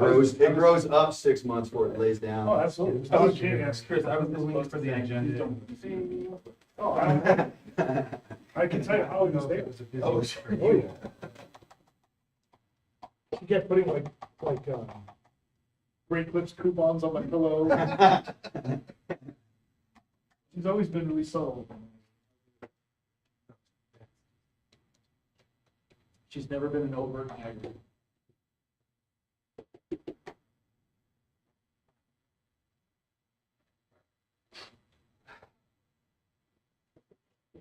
It grows up 6 months before it lays down. Oh, absolutely. I was Chris, I was looking for the agenda. Oh, I can tell you how it was there. Oh, sure. Oh, yeah. You get putting Great Clips coupons on my pillow. She's always been really subtle. She's never been an overt nagger.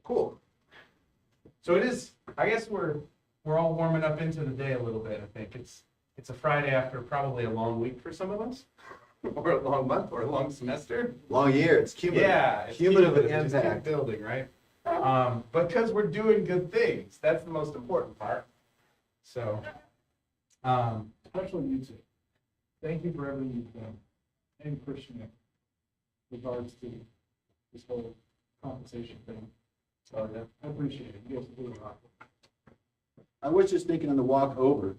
Cool. So it is, I guess we're all warming up into the day a little bit, I think. It's a Friday after probably a long week for some of us, or a long month, or a long semester. Long year, it's cumulative. Yeah, it's Cumulative It just keeps impact. building, right? Because we're doing good things. That's the most important part. So, Especially you two. Thank you for everything you've done. And Christian, in regards to this whole compensation thing. So yeah, I appreciate it. You guys are doing a lot. I was just thinking on the walk over,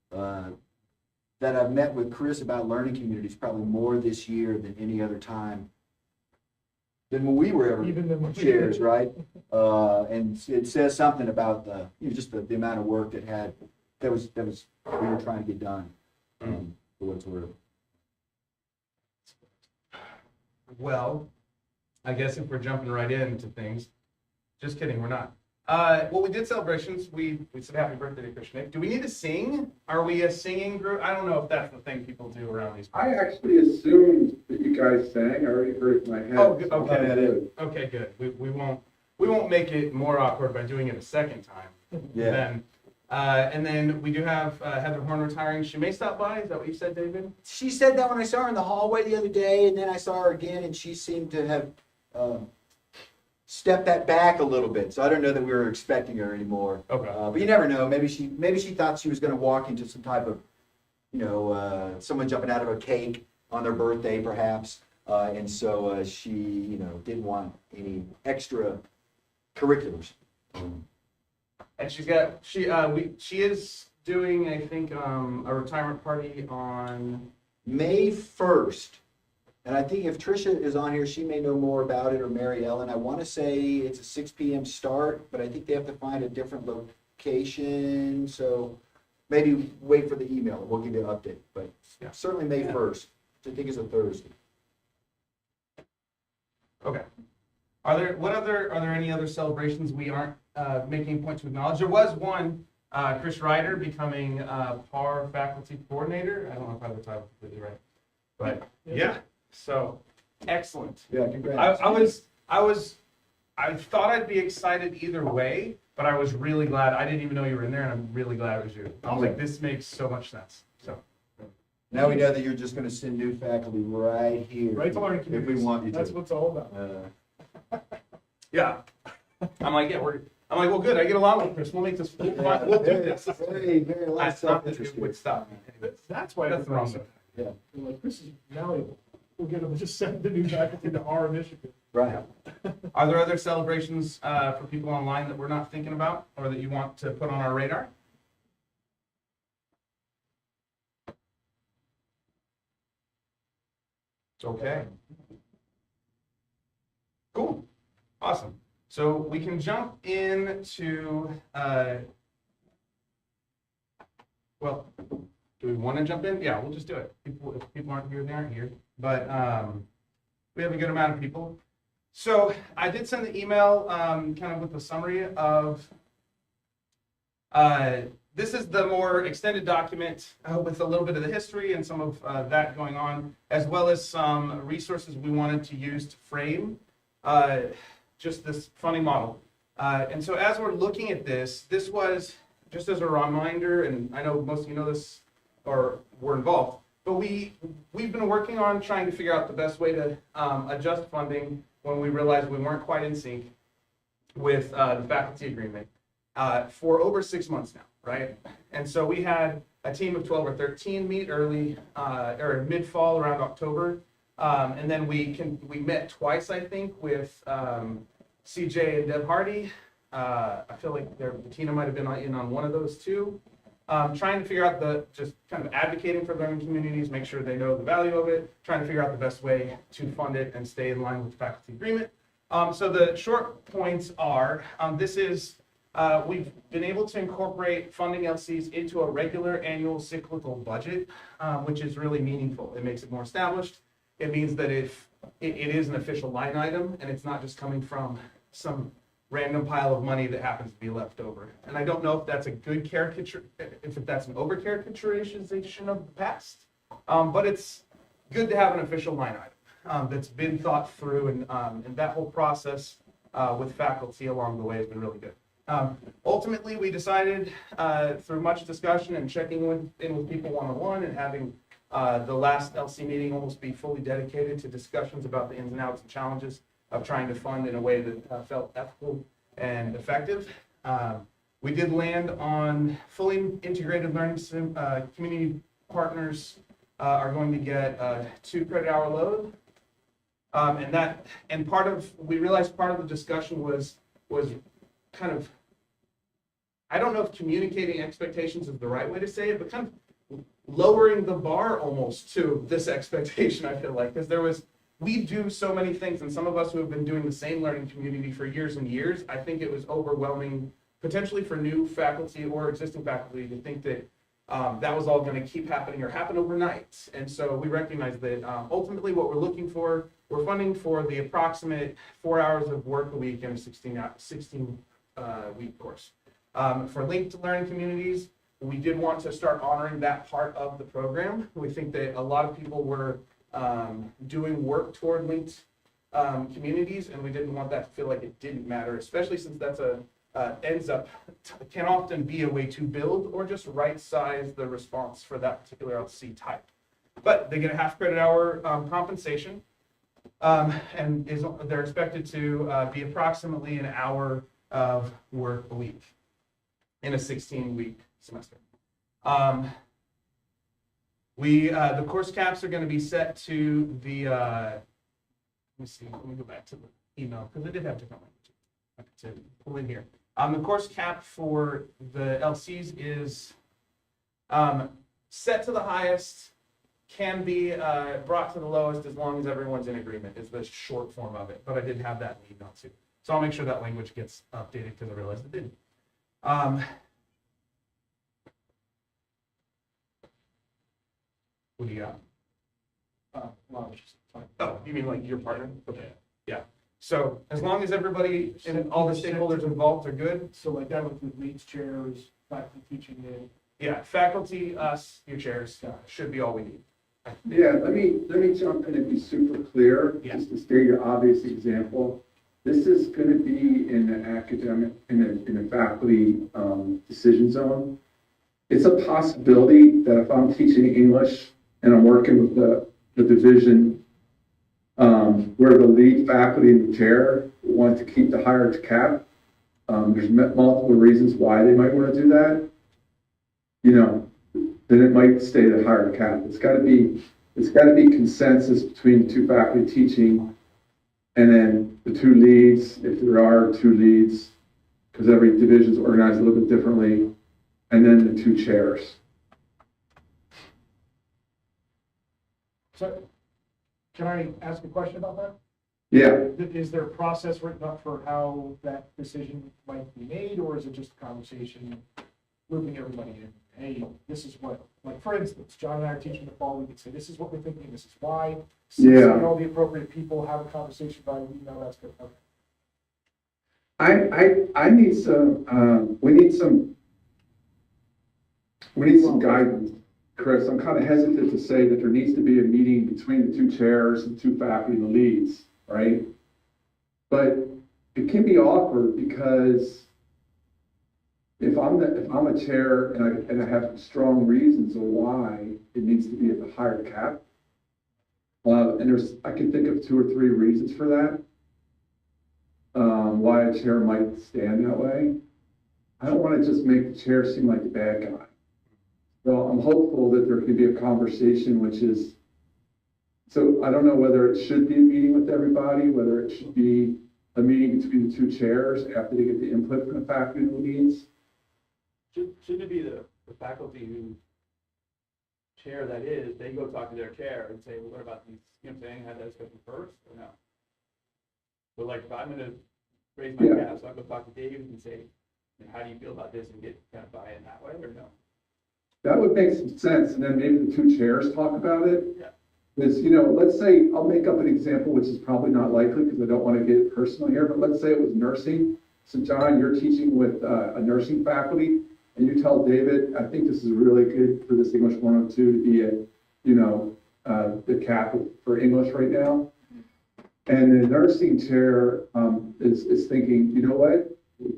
that I've met with Chris about learning communities probably more this year than any other time than when we were Even than ever when we chairs, were. right? And it says something about just the amount of work that was we were trying to get done, for what it's worth. well, I guess if we're jumping right into things, just kidding, we're not. Well, we did celebrations. We said happy birthday to Christian Nick. Do we need to sing? Are we a singing group? I don't know if that's the thing people do around these. I actually assumed that you guys sang. I already heard it in my head. Oh, good. Okay. that is. Okay, good. We won't make it more awkward by doing it a second time. Yeah. Then, and then we do have Heather Horn retiring. She may stop by. Is that what you said, David? She said that when I saw her in the hallway the other day, and then I saw her again, and she seemed to have stepped that back a little bit. So I don't know that we were expecting her anymore. Okay. But you never know. Maybe she thought she was going to walk into some type of, someone jumping out of a cake on their birthday, perhaps. And so she, didn't want any extra curriculars. And she is doing, I think, a retirement party on. May 1st. And I think if Tricia is on here, she may know more about it, or Mary Ellen. I want to say it's a 6 p.m. start, but I think they have to find a different location. So maybe wait for the email. We'll give you an update. But Yeah. certainly May 1st, which I think is a Thursday. Okay. Are there any other celebrations we aren't making a point to acknowledge? There was one, Chris Ryder becoming PAR faculty coordinator. I don't know if I have the title completely right, but yeah. So excellent. Yeah, congrats. I thought I'd be excited either way, but I was really glad. I didn't even know you were in there, and I'm really glad it was you. I was like, this makes so much sense. So Now we know that you're just going to send new faculty right here. Right to learning if we communities. want you to. That's what it's all about. yeah, I'm like, well, good. I get along with Chris. We'll make this. We'll do this. Very, very That's less not that self-interest it would here. stop me. Anyways. That's why That's the wrong everybody's way. Yeah, They're like, this is malleable. We'll get them to just send the new faculty to our initiative. right. Are there other celebrations for people online that we're not thinking about or that you want to put on our radar? It's okay. Cool. Awesome. So we can jump into, well, do we want to jump in? Yeah, we'll just do it. If people aren't here, they aren't here. But we have a good amount of people. So I did send the email kind of with the summary of, this is the more extended document with a little bit of the history and some of that going on, as well as some resources we wanted to use to frame just this funding model. And so as we're looking at this was just as a reminder, and I know most of you know this or were involved, but we've been working on trying to figure out the best way to adjust funding when we realized we weren't quite in sync with the faculty agreement for over 6 months now, right? And so we had a team of 12 or 13 meet early or mid-fall around October. And then we met twice, I think, with CJ and Deb Hardy. I feel like Tina might have been in on one of those too. trying to figure out just kind of advocating for learning communities, make sure they know the value of it, trying to figure out the best way to fund it and stay in line with the faculty agreement. So the short points are, we've been able to incorporate funding LCs into a regular annual cyclical budget, which is really meaningful. It makes it more established. It means that if it is an official line item and it's not just coming from some random pile of money that happens to be left over. And I don't know if that's a good caricature, if that's an over caricaturization of the past, but it's good to have an official line item that's been thought through, and that whole process with faculty along the way has been really good. Ultimately, we decided through much discussion and checking in with people one-on-one and having the last LC meeting almost be fully dedicated to discussions about the ins and outs and challenges of trying to fund in a way that felt ethical and effective. We did land on fully integrated learning community partners are going to get a 2 credit hour load. We realized part of the discussion was kind of, I don't know if communicating expectations is the right way to say it, but kind of lowering the bar almost to this expectation, I feel like, because we do so many things, and some of us who have been doing the same learning community for years and years, I think it was overwhelming, potentially for new faculty or existing faculty, to think that that was all going to keep happening or happen overnight. And so we recognize that ultimately what we're looking for, we're funding for the approximate 4 hours of work a week in a 16 week course. For linked learning communities, we did want to start honoring that part of the program. We think that a lot of people were doing work toward linked communities, and we didn't want that to feel like it didn't matter, especially since that's can often be a way to build or just right size the response for that particular LC type. But they get a half credit hour compensation, and they're expected to be approximately an hour of work a week in a 16-week semester. The course caps are going to be set to the, let me go back to the email, because I did have different language to pull in here. The course cap for the LCs is set to the highest, can be brought to the lowest as long as everyone's in agreement, is the short form of it. But I did have that in the email too. So I'll make sure that language gets updated because I realized it didn't. What do you got? Oh, you mean like your partner? Okay. Yeah. So as long as everybody and all the stakeholders involved are good. So like that with leads, chairs, faculty teaching in. Yeah, faculty, us, your chairs should be all we need. Yeah, let me jump in and be super clear, Yeah. just to state your obvious example. This is going to be in an academic, in a faculty decision zone. It's a possibility that if I'm teaching English and I'm working with the division where the lead faculty and the chair want to keep the higher cap, there's multiple reasons why they might want to do that. Then it might stay at a higher cap. It's got to be consensus between the two faculty teaching, and then the two leads, if there are two leads, because every division is organized a little bit differently, and then the two chairs. So, can I ask a question about that? Yeah. Is there a process written up for how that decision might be made, or is it just a conversation looping everybody in? Hey, this is what, like for instance, John and I are teaching the fall, we could say, this is what we're thinking, this is why. Yeah. See all the appropriate people, have a conversation about it, that's good. Okay. I need some, we need some guidance, Chris. I'm kind of hesitant to say that there needs to be a meeting between the two chairs and two faculty and the leads, right? But it can be awkward because if I'm a chair and I have strong reasons of why it needs to be at the higher cap, and I can think of 2 or 3 reasons for that, why a chair might stand that way. I don't want to just make the chair seem like the bad guy. So I'm hopeful that there can be a conversation, so I don't know whether it should be a meeting with everybody, whether it should be a meeting between the two chairs after they get the input from the faculty and the leads. Shouldn't it be the faculty who chair that is, they go talk to their chair and say, well, what about these, you know what I'm saying, have that discussion first, or no? So like, if I'm gonna raise my Yeah. cap, so I go talk to Dave and say, how do you feel about this, and get kind of buy-in that way, or no? That would make some sense, and then maybe the two chairs talk about it. Yeah. Because, you know, let's say, I'll make up an example, which is probably not likely, because I don't want to get personal here, but let's say it was nursing. So John, you're teaching with a nursing faculty, and you tell David, I think this is really good for this English 102 to be the cap for English right now. And the nursing chair is thinking, you know what?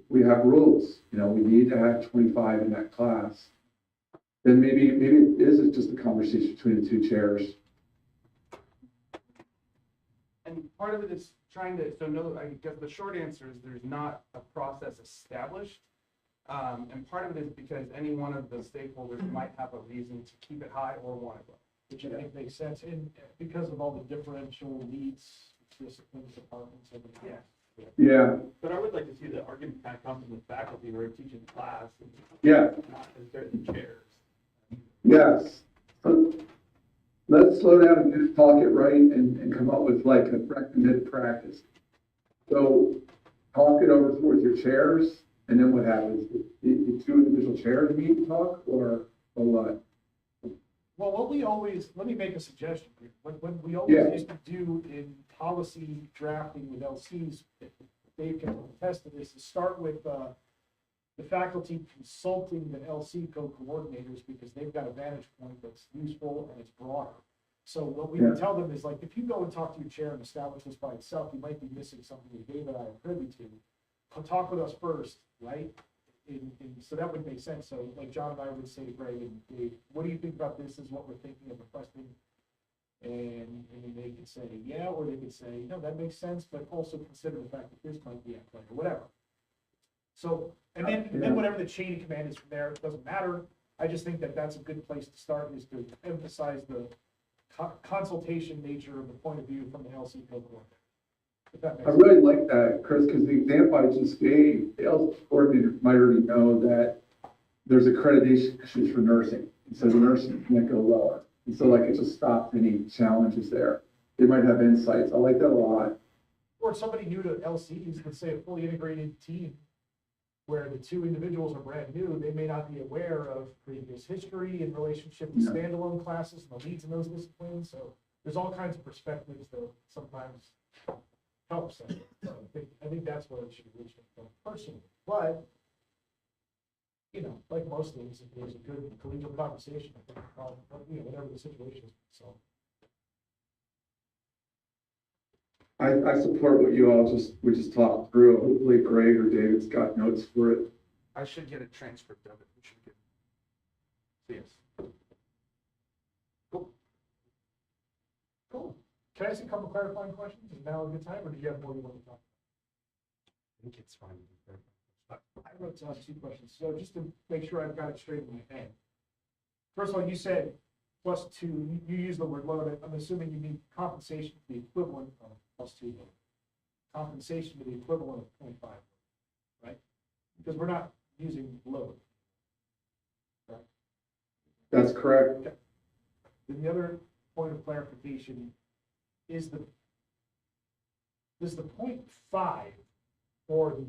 We have rules, you know, we need to have 25 in that class. Then maybe it is just a conversation between the two chairs. And part of it is trying to, so no, I guess the short answer is there's not a process established. And part of it is because any one of the stakeholders might have a reason to keep it high or want it low. Which I think makes sense, and because of all the differential needs, disciplines, departments, everything. Yeah. Yeah, But I would like to see the argument kind of come from the faculty who are teaching the class, and yeah, not necessarily the chairs. yes. So let's slow down and just talk it right and come up with like a recommended practice. So talk it over with your chairs, and then what happens? The two individual chairs meet and talk, or what? Well, what we always, let me make a suggestion here. What we Yeah. always used to do in policy drafting with LCs, Dave can attest to this, is start with the faculty consulting the LC co-coordinators, because they've got a vantage point that's useful and it's broader. So what we Yeah. can tell them is like, if you go and talk to your chair and establish this by itself, you might be missing something that Dave and I are privy to. Come talk with us first, right? So that would make sense. So like John and I would say to Greg and Dave, what do you think about this, is what we're thinking of requesting? And then they could say, yeah, or they could say, no, that makes sense, but also consider the fact that this might be at play, or whatever. So, and then whatever the chain of command is from there, it doesn't matter. I just think that that's a good place to start, is to emphasize the consultation nature of the point of view from the LC co-coordinator. If that makes I sense. really like that, Chris, because the example I just gave, the LC coordinator might already know that there's accreditation issues for nursing, and so the nursing can't go lower. And so like it just stops any challenges there. They might have insights. I like that a lot. Or somebody new to LCs, let's say a fully integrated team, where the two individuals are brand new, they may not be aware of previous history in relationship to No. standalone classes and the leads in those disciplines. So there's all kinds of perspectives that sometimes helps. So I think that's where it should originate from personally. But, you know, like most things, if there's a good collegial conversation, I think the problem, whatever the situation is, so. I support what you all we just talked through. Hopefully Greg or David's got notes for it. I should get a transcript of it. We should get. So yes. Cool. Can I ask a couple clarifying questions? Is now a good time, or do you have more you want to talk? I think it's fine. I wrote down two questions, so just to make sure I've got it straight in my head. First of all, you said +2, you used the word load, I'm assuming you mean compensation to the equivalent of +2 load. Compensation to the equivalent of 0.5, right? Because we're not using load. Right? That's correct. Then the other point of clarification is does the 0.5 for the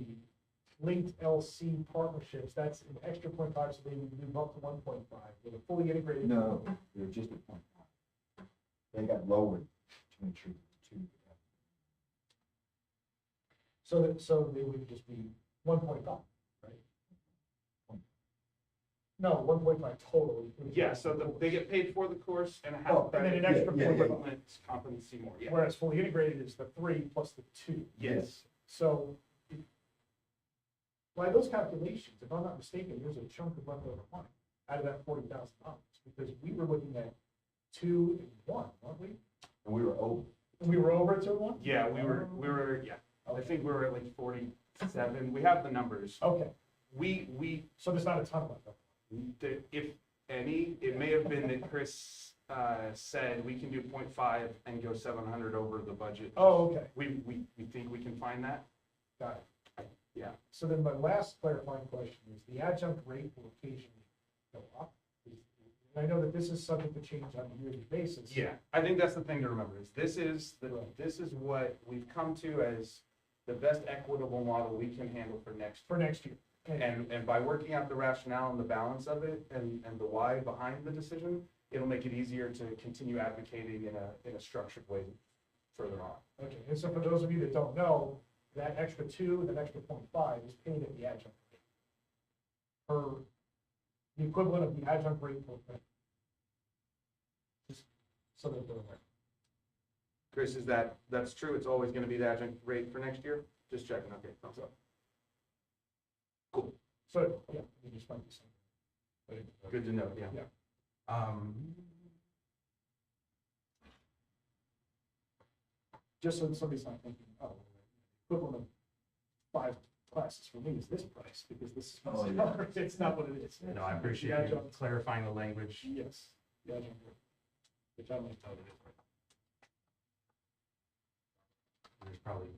linked LC partnerships, that's an extra 0.5, so they would move up to 1.5 with a fully integrated. No, they're just at 0.5. They got lowered to make sure the two. So they would just be 1.5, right? No, 1.5 total. Yeah, so they get paid for the course and a half Oh, and then credit. an extra Yeah, yeah, yeah. Equivalent competency more, yeah. Whereas fully integrated is the 3 plus the 2. Yes. So by those calculations, if I'm not mistaken, there's a chunk of leftover money out of that $40,000, because we were looking at 2 and 1, weren't we? And we were over. And we were over at 2 and 1? Yeah, we were, yeah. I think we were at like 47. We have the numbers. Okay, We, so there's not a ton left. if any, it may have been that Chris said we can do 0.5 and go 700 over the budget. Oh, okay, We think we can find that. got it. Yeah. So then my last clarifying question is, the adjunct rate will occasionally go up? And I know that this is subject to change on a yearly basis. Yeah, I think that's the thing to remember, is this is what we've come to as the best equitable model we can handle for next For next year. And by working out the rationale and the balance of it and the why behind the decision, it'll make it easier to continue advocating in a structured way further on. Okay, and so for those of you that don't know, that extra 2, that extra 0.5 is paid at the adjunct rate. Per the equivalent of the adjunct rate for, just so that they're aware. Chris, that's true? It's always gonna be the adjunct rate for next year? Just checking, okay, thumbs up. Cool, So, yeah, you just might be saying. good to know, yeah. Yeah. Just so somebody's not thinking, oh, equivalent of 5 classes for me is this price, because this is, Oh, yeah. it's not what it is. No, I appreciate The you adjunct- clarifying the language. Yes, the adjunct rate, which I don't know what it is. There's probably.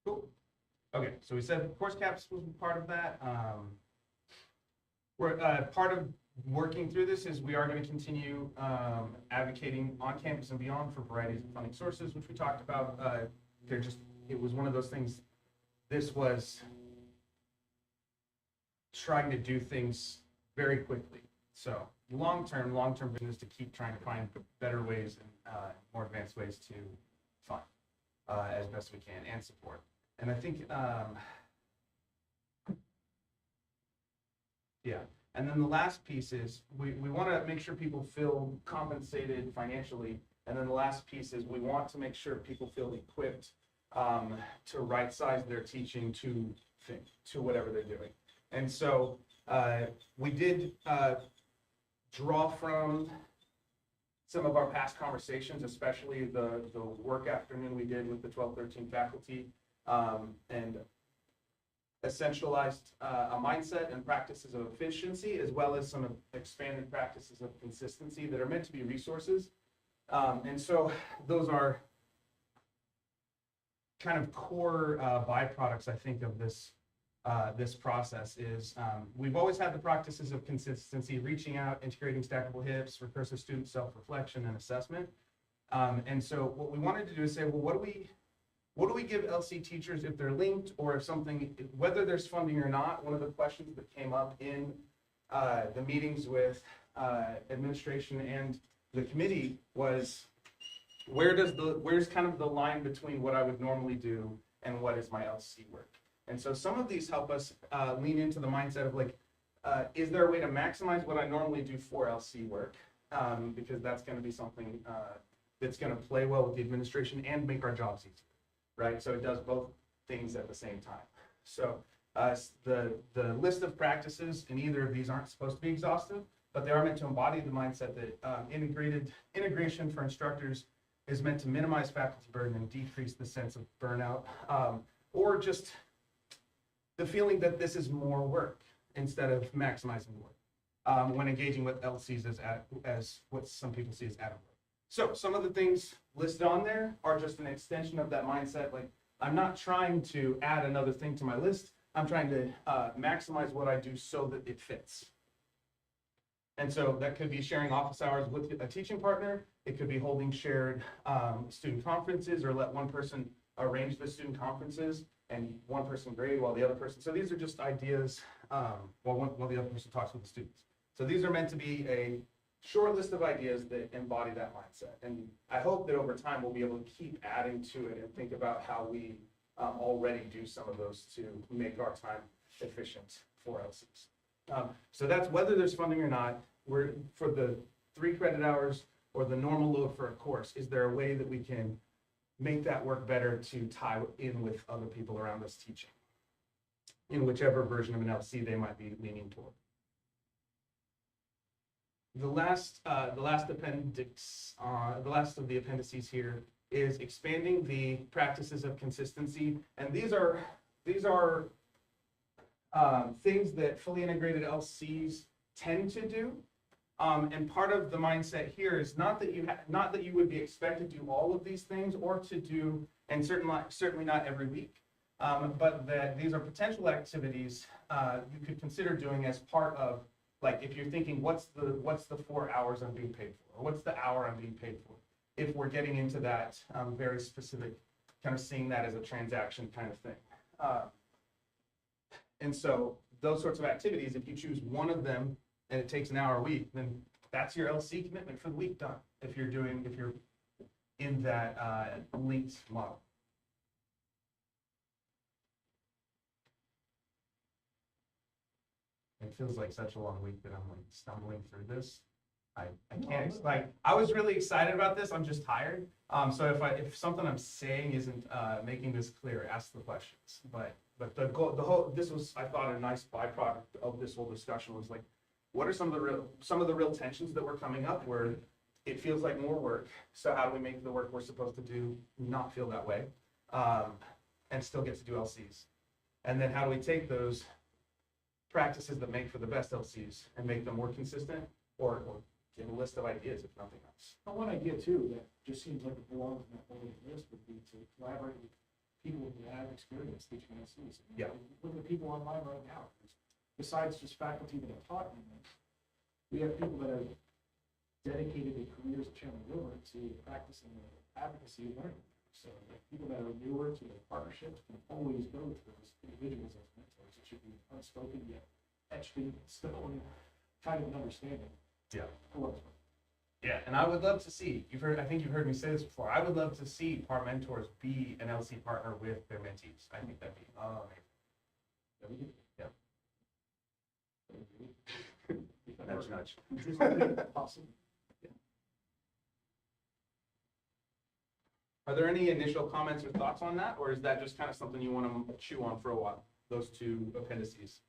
Cool. Okay, so we said course caps was part of that. We're, part of working through this is we are going to continue advocating on campus and beyond for varieties of funding sources, which we talked about. It was one of those things, this was trying to do things very quickly. So long-term vision is to keep trying to find better ways and more advanced ways to fund as best we can and support. And I think, yeah. And then the last piece is we want to make sure people feel compensated financially. And then the last piece is we want to make sure people feel equipped to right size their teaching to whatever they're doing. And so we did draw from some of our past conversations, especially the work afternoon we did with the 12-13 faculty, and essentialized a mindset and practices of efficiency, as well as some expanded practices of consistency that are meant to be resources. And so those are kind of core byproducts, I think, of this this process is we've always had the practices of consistency, reaching out, integrating stackable HIPs, recursive student self-reflection and assessment. And so what we wanted to do is say, well, what do we give LC teachers if they're linked, or if something, whether there's funding or not? One of the questions that came up in the meetings with administration and the committee was, where's kind of the line between what I would normally do and what is my LC work? And so some of these help us lean into the mindset of like, is there a way to maximize what I normally do for LC work? Because that's going to be something that's going to play well with the administration and make our jobs easier, right? So it does both things at the same time. So the list of practices in either of these aren't supposed to be exhaustive, but they are meant to embody the mindset that integration for instructors is meant to minimize faculty burden and decrease the sense of burnout, or just the feeling that this is more work instead of maximizing work when engaging with LCs as what some people see as added work. So some of the things listed on there are just an extension of that mindset. Like, I'm not trying to add another thing to my list. I'm trying to maximize what I do so that it fits. And so that could be sharing office hours with a teaching partner. It could be holding shared student conferences, or let one person arrange the student conferences and one person grade while the other person. So these are just ideas while the other person talks with the students. So these are meant to be a short list of ideas that embody that mindset. And I hope that over time we'll be able to keep adding to it and think about how we already do some of those to make our time efficient for LCs. So that's whether there's funding or not. We're for the 3 credit hours or the normal load for a course. Is there a way that we can make that work better to tie in with other people around us teaching in whichever version of an LC they might be leaning toward? The last appendix, the last of the appendices here is expanding the practices of consistency, and these are things that fully integrated LCs tend to do. And part of the mindset here is not that you would be expected to do all of these things or to do, and certainly not every week, but that these are potential activities you could consider doing as part of, like, if you're thinking, what's the 4 hours I'm being paid for, or what's the hour I'm being paid for? If we're getting into that very specific, kind of seeing that as a transaction kind of thing. And so those sorts of activities, if you choose one of them and it takes an hour a week, then that's your LC commitment for the week done. If you're in that linked model. It feels like such a long week that I'm like stumbling through this. I can't, like, I was really excited about this, I'm just tired. So if something I'm saying isn't making this clear, ask the questions. But the whole, this was, I thought, a nice byproduct of this whole discussion was like, what are some of the real tensions that were coming up where it feels like more work? So how do we make the work we're supposed to do not feel that way, and still get to do LCs? And then how do we take those practices that make for the best LCs and make them more consistent, or give a list of ideas, if nothing else? And one idea too, that just seems like it belongs in that whole list, would be to collaborate with people who have experience teaching LCs. Yeah. Look at the people online right now. Besides just faculty that have taught me, we have people that have dedicated their careers at Chandler River to practicing the advocacy and learning. So people that are newer to the partnerships can always go to those individuals as mentors. It should be unspoken yet etched in stone kind of an understanding. Yeah. For what it's worth. Yeah, and I would love to see, I think you've heard me say this before, I would love to see par mentors be an LC partner with their mentees. I think that'd be amazing. Yeah. Nudge, nudge. Awesome. Are there any initial comments or thoughts on that, or is that just kind of something you want to chew on for a while, those two appendices?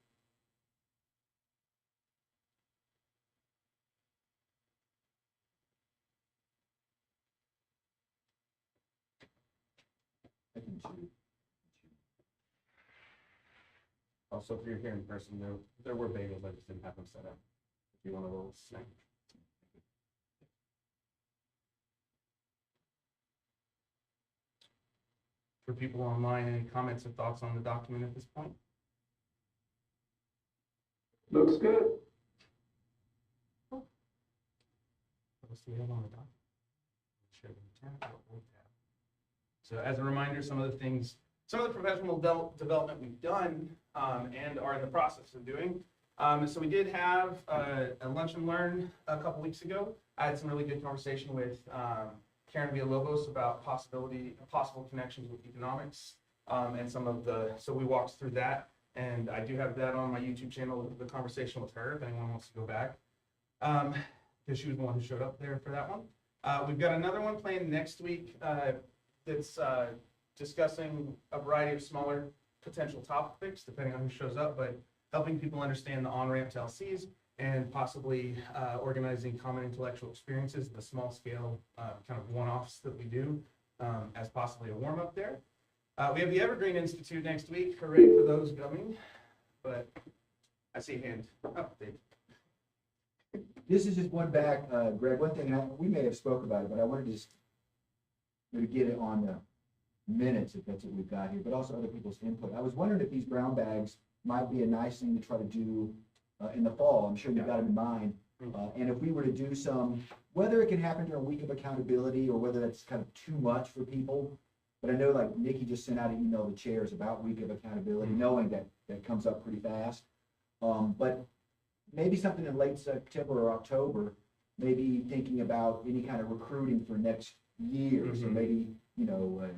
I can choose. Also, if you're here in person, there were bagels, I just didn't have them set up. If you want a little snack. For people online, any comments or thoughts on the document at this point? Looks good. What else do we have on the document? Share the tab, or tab. So as a reminder, some of the professional development we've done and are in the process of doing. So we did have a lunch and learn a couple weeks ago. I had some really good conversation with Karen Villalobos about possible connections with economics and so we walked through that, and I do have that on my YouTube channel, the conversation with her, if anyone wants to go back. Because she was the one who showed up there for that one. We've got another one planned next week that's discussing a variety of smaller potential topics, depending on who shows up, but helping people understand the on-ramp to LCs and possibly organizing common intellectual experiences, the small scale kind of one-offs that we do as possibly a warm-up there. We have the Evergreen Institute next week. Hooray for those coming. But I see a hand. Oh, Dave. This is just one back, Greg, one thing, we may have spoke about it, but I wanted to just maybe get it on the minutes, if that's what we've got here, but also other people's input. I was wondering if these brown bags might be a nice thing to try to do in the fall. I'm sure you've got them in mind. And if we were to do some, whether it can happen during a week of accountability or whether that's kind of too much for people, but I know like Nikki just sent out an email to chairs about week of accountability, knowing that that comes up pretty fast. But maybe something in late September or October, maybe thinking about any kind of recruiting for next year. So maybe,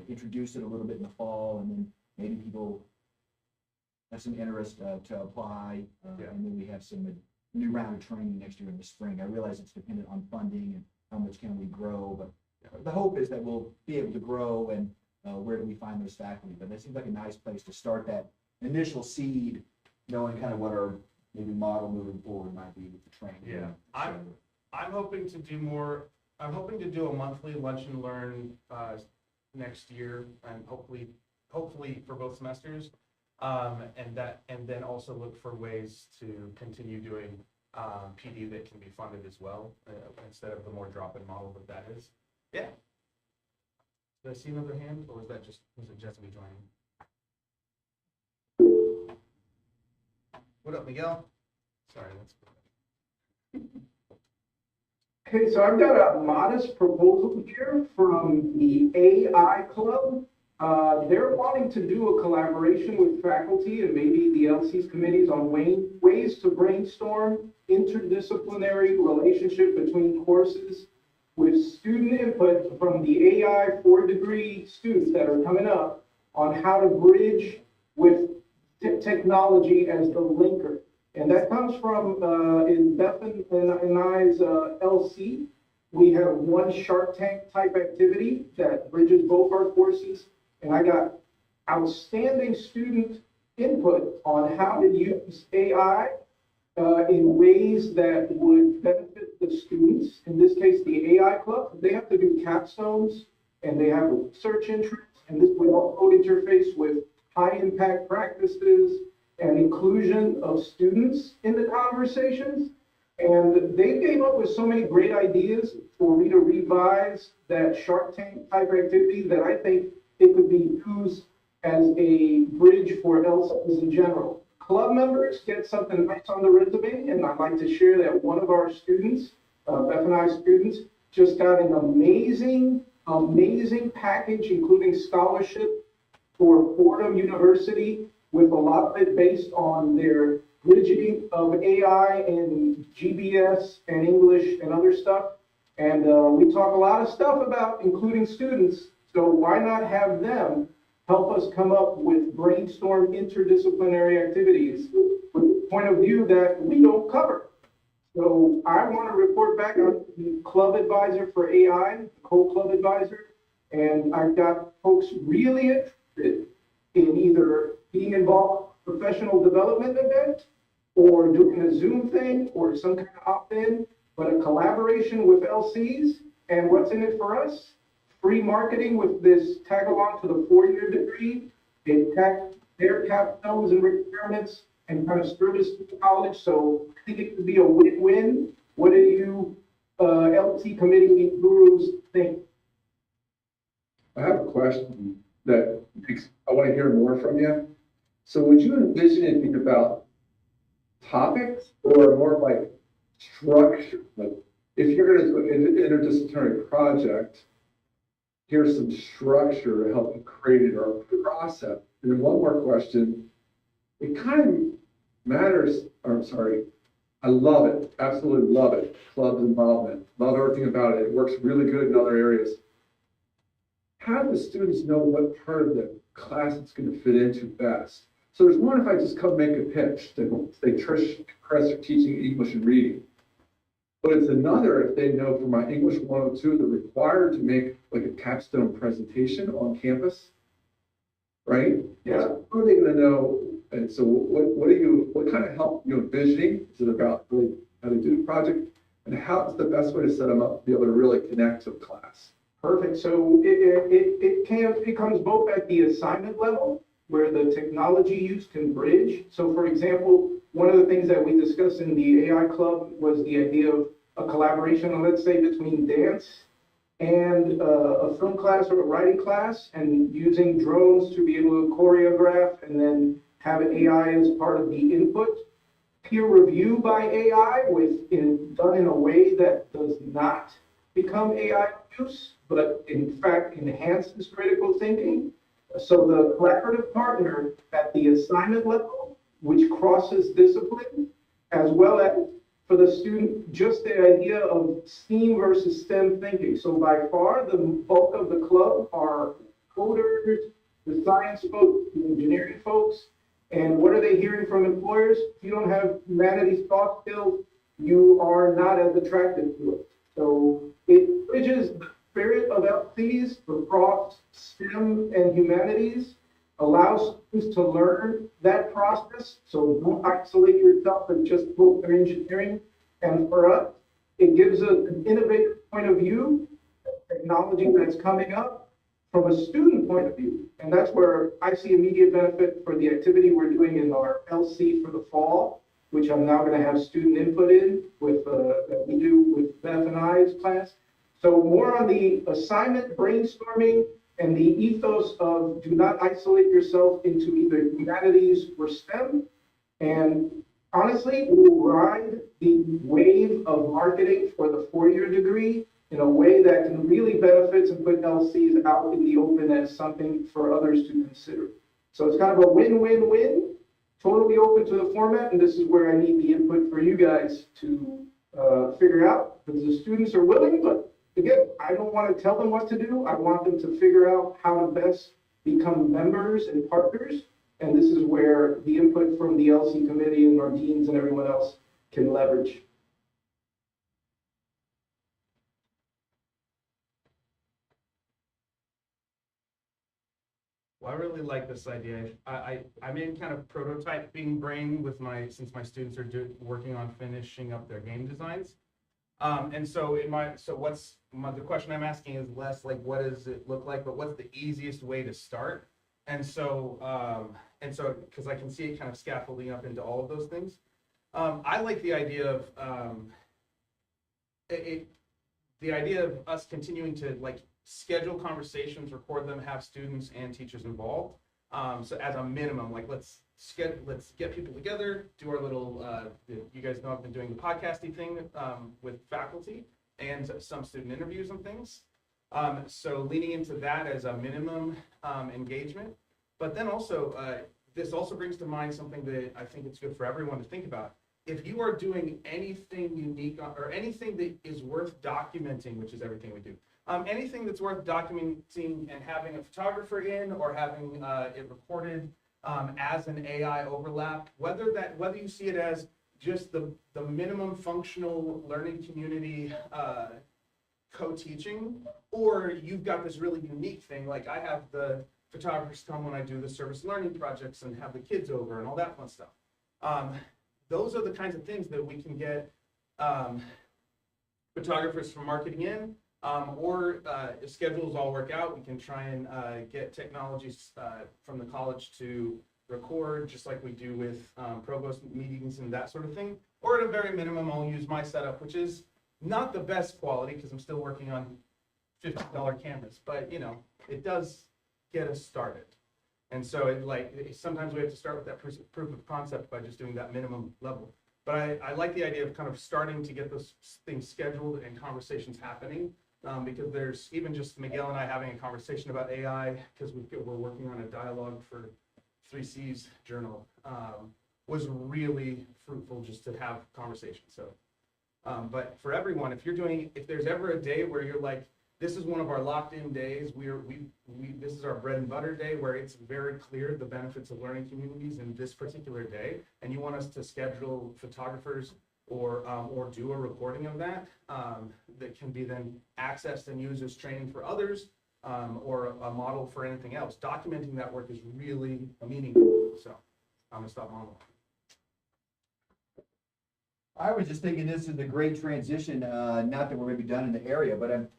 introduce it a little bit in the fall, and then maybe people have some interest to apply. And then we have some new round of training next year in the spring. I realize it's dependent on funding and how much can we grow, but the hope is that we'll be able to grow, and where do we find those faculty? But that seems like a nice place to start that initial seed, knowing kind of what our maybe model moving forward might be with the training. Yeah, I'm hoping to do more. I'm hoping to do a monthly lunch and learn next year, and hopefully for both semesters, and then also look for ways to continue doing PD that can be funded as well, instead of the more drop-in model that is. Yeah. Did I see another hand, or was it just me joining? What up, Miguel? Sorry, that's. Okay, so I've got a modest proposal here from the AI Club. They're wanting to do a collaboration with faculty and maybe the LC's committees on ways to brainstorm interdisciplinary relationship between courses with student input from the AI 4-degree students that are coming up on how to bridge with technology as the linker. And that comes from, in Beth and I's LC. We have one Shark Tank type activity that bridges both our courses. And I got outstanding student input on how to use AI in ways that would benefit the students. In this case, the AI Club, they have to do capstones and they have a search interest. And this will code interface with high impact practices and inclusion of students in the conversations. And they came up with so many great ideas for me to revise that Shark Tank type activity that I think it could be used as a bridge for LSATs in general. Club members get something nice on the resume, and I'd like to share that one of our students, Beth and I students, just got an amazing package, including scholarship for Fordham University, with a lot of it based on their bridging of AI and GBS and English and other stuff. And we talk a lot of stuff about including students, so why not have them help us come up with brainstorm interdisciplinary activities with the point of view that we don't cover. So I want to report back on the club advisor for AI, co-club advisor, and I've got folks really interested in either being involved in a professional development event or doing a Zoom thing or some kind of opt-in, but a collaboration with LCs. And what's in it for us? Free marketing with this tag along to the 4-year degree. They tag their capstones and requirements and kind of service to college. So I think it could be a win-win. What do you LT committee gurus think? I have a question that I want to hear more from you. So would you envision it being about topics or more like structure? Like if you're going to do an interdisciplinary project, here's some structure to help you create it or process. And then one more question. It kind of matters, or I'm sorry, I love it, absolutely love it. Club involvement, love everything about it. It works really good in other areas. How do the students know what part of the class it's going to fit into best? So there's one if I just come make a pitch, they say Trish, Chris are teaching English and reading. But it's another if they know for my English 102, they're required to make like a capstone presentation on campus, right? Yeah. So how are they going to know? And so what kind of help you envisioning? Is it about really how to do the project? And how's the best way to set them up to be able to really connect to the class? Perfect. So it comes both at the assignment level, where the technology use can bridge. So for example, one of the things that we discussed in the AI Club was the idea of a collaboration, let's say, between dance and a film class or a writing class, and using drones to be able to choreograph and then have AI as part of the input. Peer review by AI done in a way that does not become AI use, but in fact enhances critical thinking. So the collaborative partner at the assignment level, which crosses discipline, as well as for the student, just the idea of STEAM versus STEM thinking. So by far, the bulk of the club are coders, the science folks, the engineering folks. And what are they hearing from employers? If you don't have humanities soft skills, you are not as attractive to it. So it bridges the spirit of LCs across STEM and humanities, allows students to learn that process. So don't isolate yourself and just book their engineering. And for us, it gives an innovative point of view, technology that's coming up from a student point of view. And that's where I see immediate benefit for the activity we're doing in our LC for the fall, which I'm now going to have student input in with that we do with Beth and I's class. So more on the assignment brainstorming and the ethos of do not isolate yourself into either humanities or STEM. And honestly, will ride the wave of marketing for the four-year degree in a way that can really benefit and put LCs out in the open as something for others to consider. So it's kind of a win-win-win, totally open to the format, and this is where I need the input for you guys to figure out, because the students are willing, but again, I don't want to tell them what to do. I want them to figure out how to best become members and partners. And this is where the input from the LC committee and our deans and everyone else can leverage. Well, I really like this idea. I'm in kind of prototyping brain with since my students are working on finishing up their game designs. And so the question I'm asking is less like, what does it look like, but what's the easiest way to start? And so, because I can see it kind of scaffolding up into all of those things. I like the idea of, the idea of us continuing to like schedule conversations, record them, have students and teachers involved. So as a minimum, like let's get people together, do our little, you guys know I've been doing the podcasting thing with faculty and some student interviews and things. So leaning into that as a minimum engagement, but then also this also brings to mind something that I think it's good for everyone to think about. If you are doing anything unique or anything that is worth documenting, which is everything we do, anything that's worth documenting and having a photographer in or having it recorded as an AI overlap, whether you see it as just the minimum functional learning community co-teaching, or you've got this really unique thing, like I have the photographers come when I do the service learning projects and have the kids over and all that fun stuff. Those are the kinds of things that we can get photographers from marketing in, or if schedules all work out, we can try and get technologies from the college to record, just like we do with provost meetings and that sort of thing. Or at a very minimum, I'll use my setup, which is not the best quality because I'm still working on $50 cameras, but you know, it does get us started. And so sometimes we have to start with that proof of concept by just doing that minimum level. But I like the idea of kind of starting to get those things scheduled and conversations happening, because there's even just Miguel and I having a conversation about AI, because we're working on a dialogue for 3C's journal, was really fruitful just to have conversations. So, but for everyone, if there's ever a day where you're like, this is one of our locked-in days. This is our bread and butter day where it's very clear the benefits of learning communities in this particular day, and you want us to schedule photographers or do a recording of that that can be then accessed and used as training for others, or a model for anything else. Documenting that work is really meaningful. So I'm gonna stop monologuing. I was just thinking this is a great transition, not that we're gonna be done in the area, but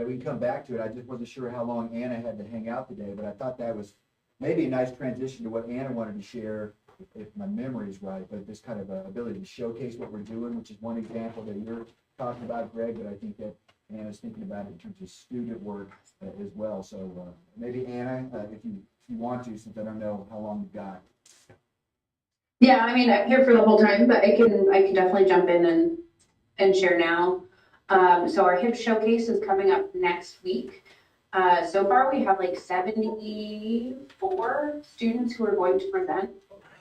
we can come back to it. I just wasn't sure how long Anna had to hang out today, but I thought that was maybe a nice transition to what Anna wanted to share, if my memory is right, but this kind of ability to showcase what we're doing, which is one example that you're talking about, Greg, but I think that Anna's thinking about it in terms of student work as well. So maybe Anna, if you want to, since I don't know how long you've got. Yeah, I mean, I'm here for the whole time, but I can definitely jump in and share now. So our HIP showcase is coming up next week. So far we have like 74 students who are going to present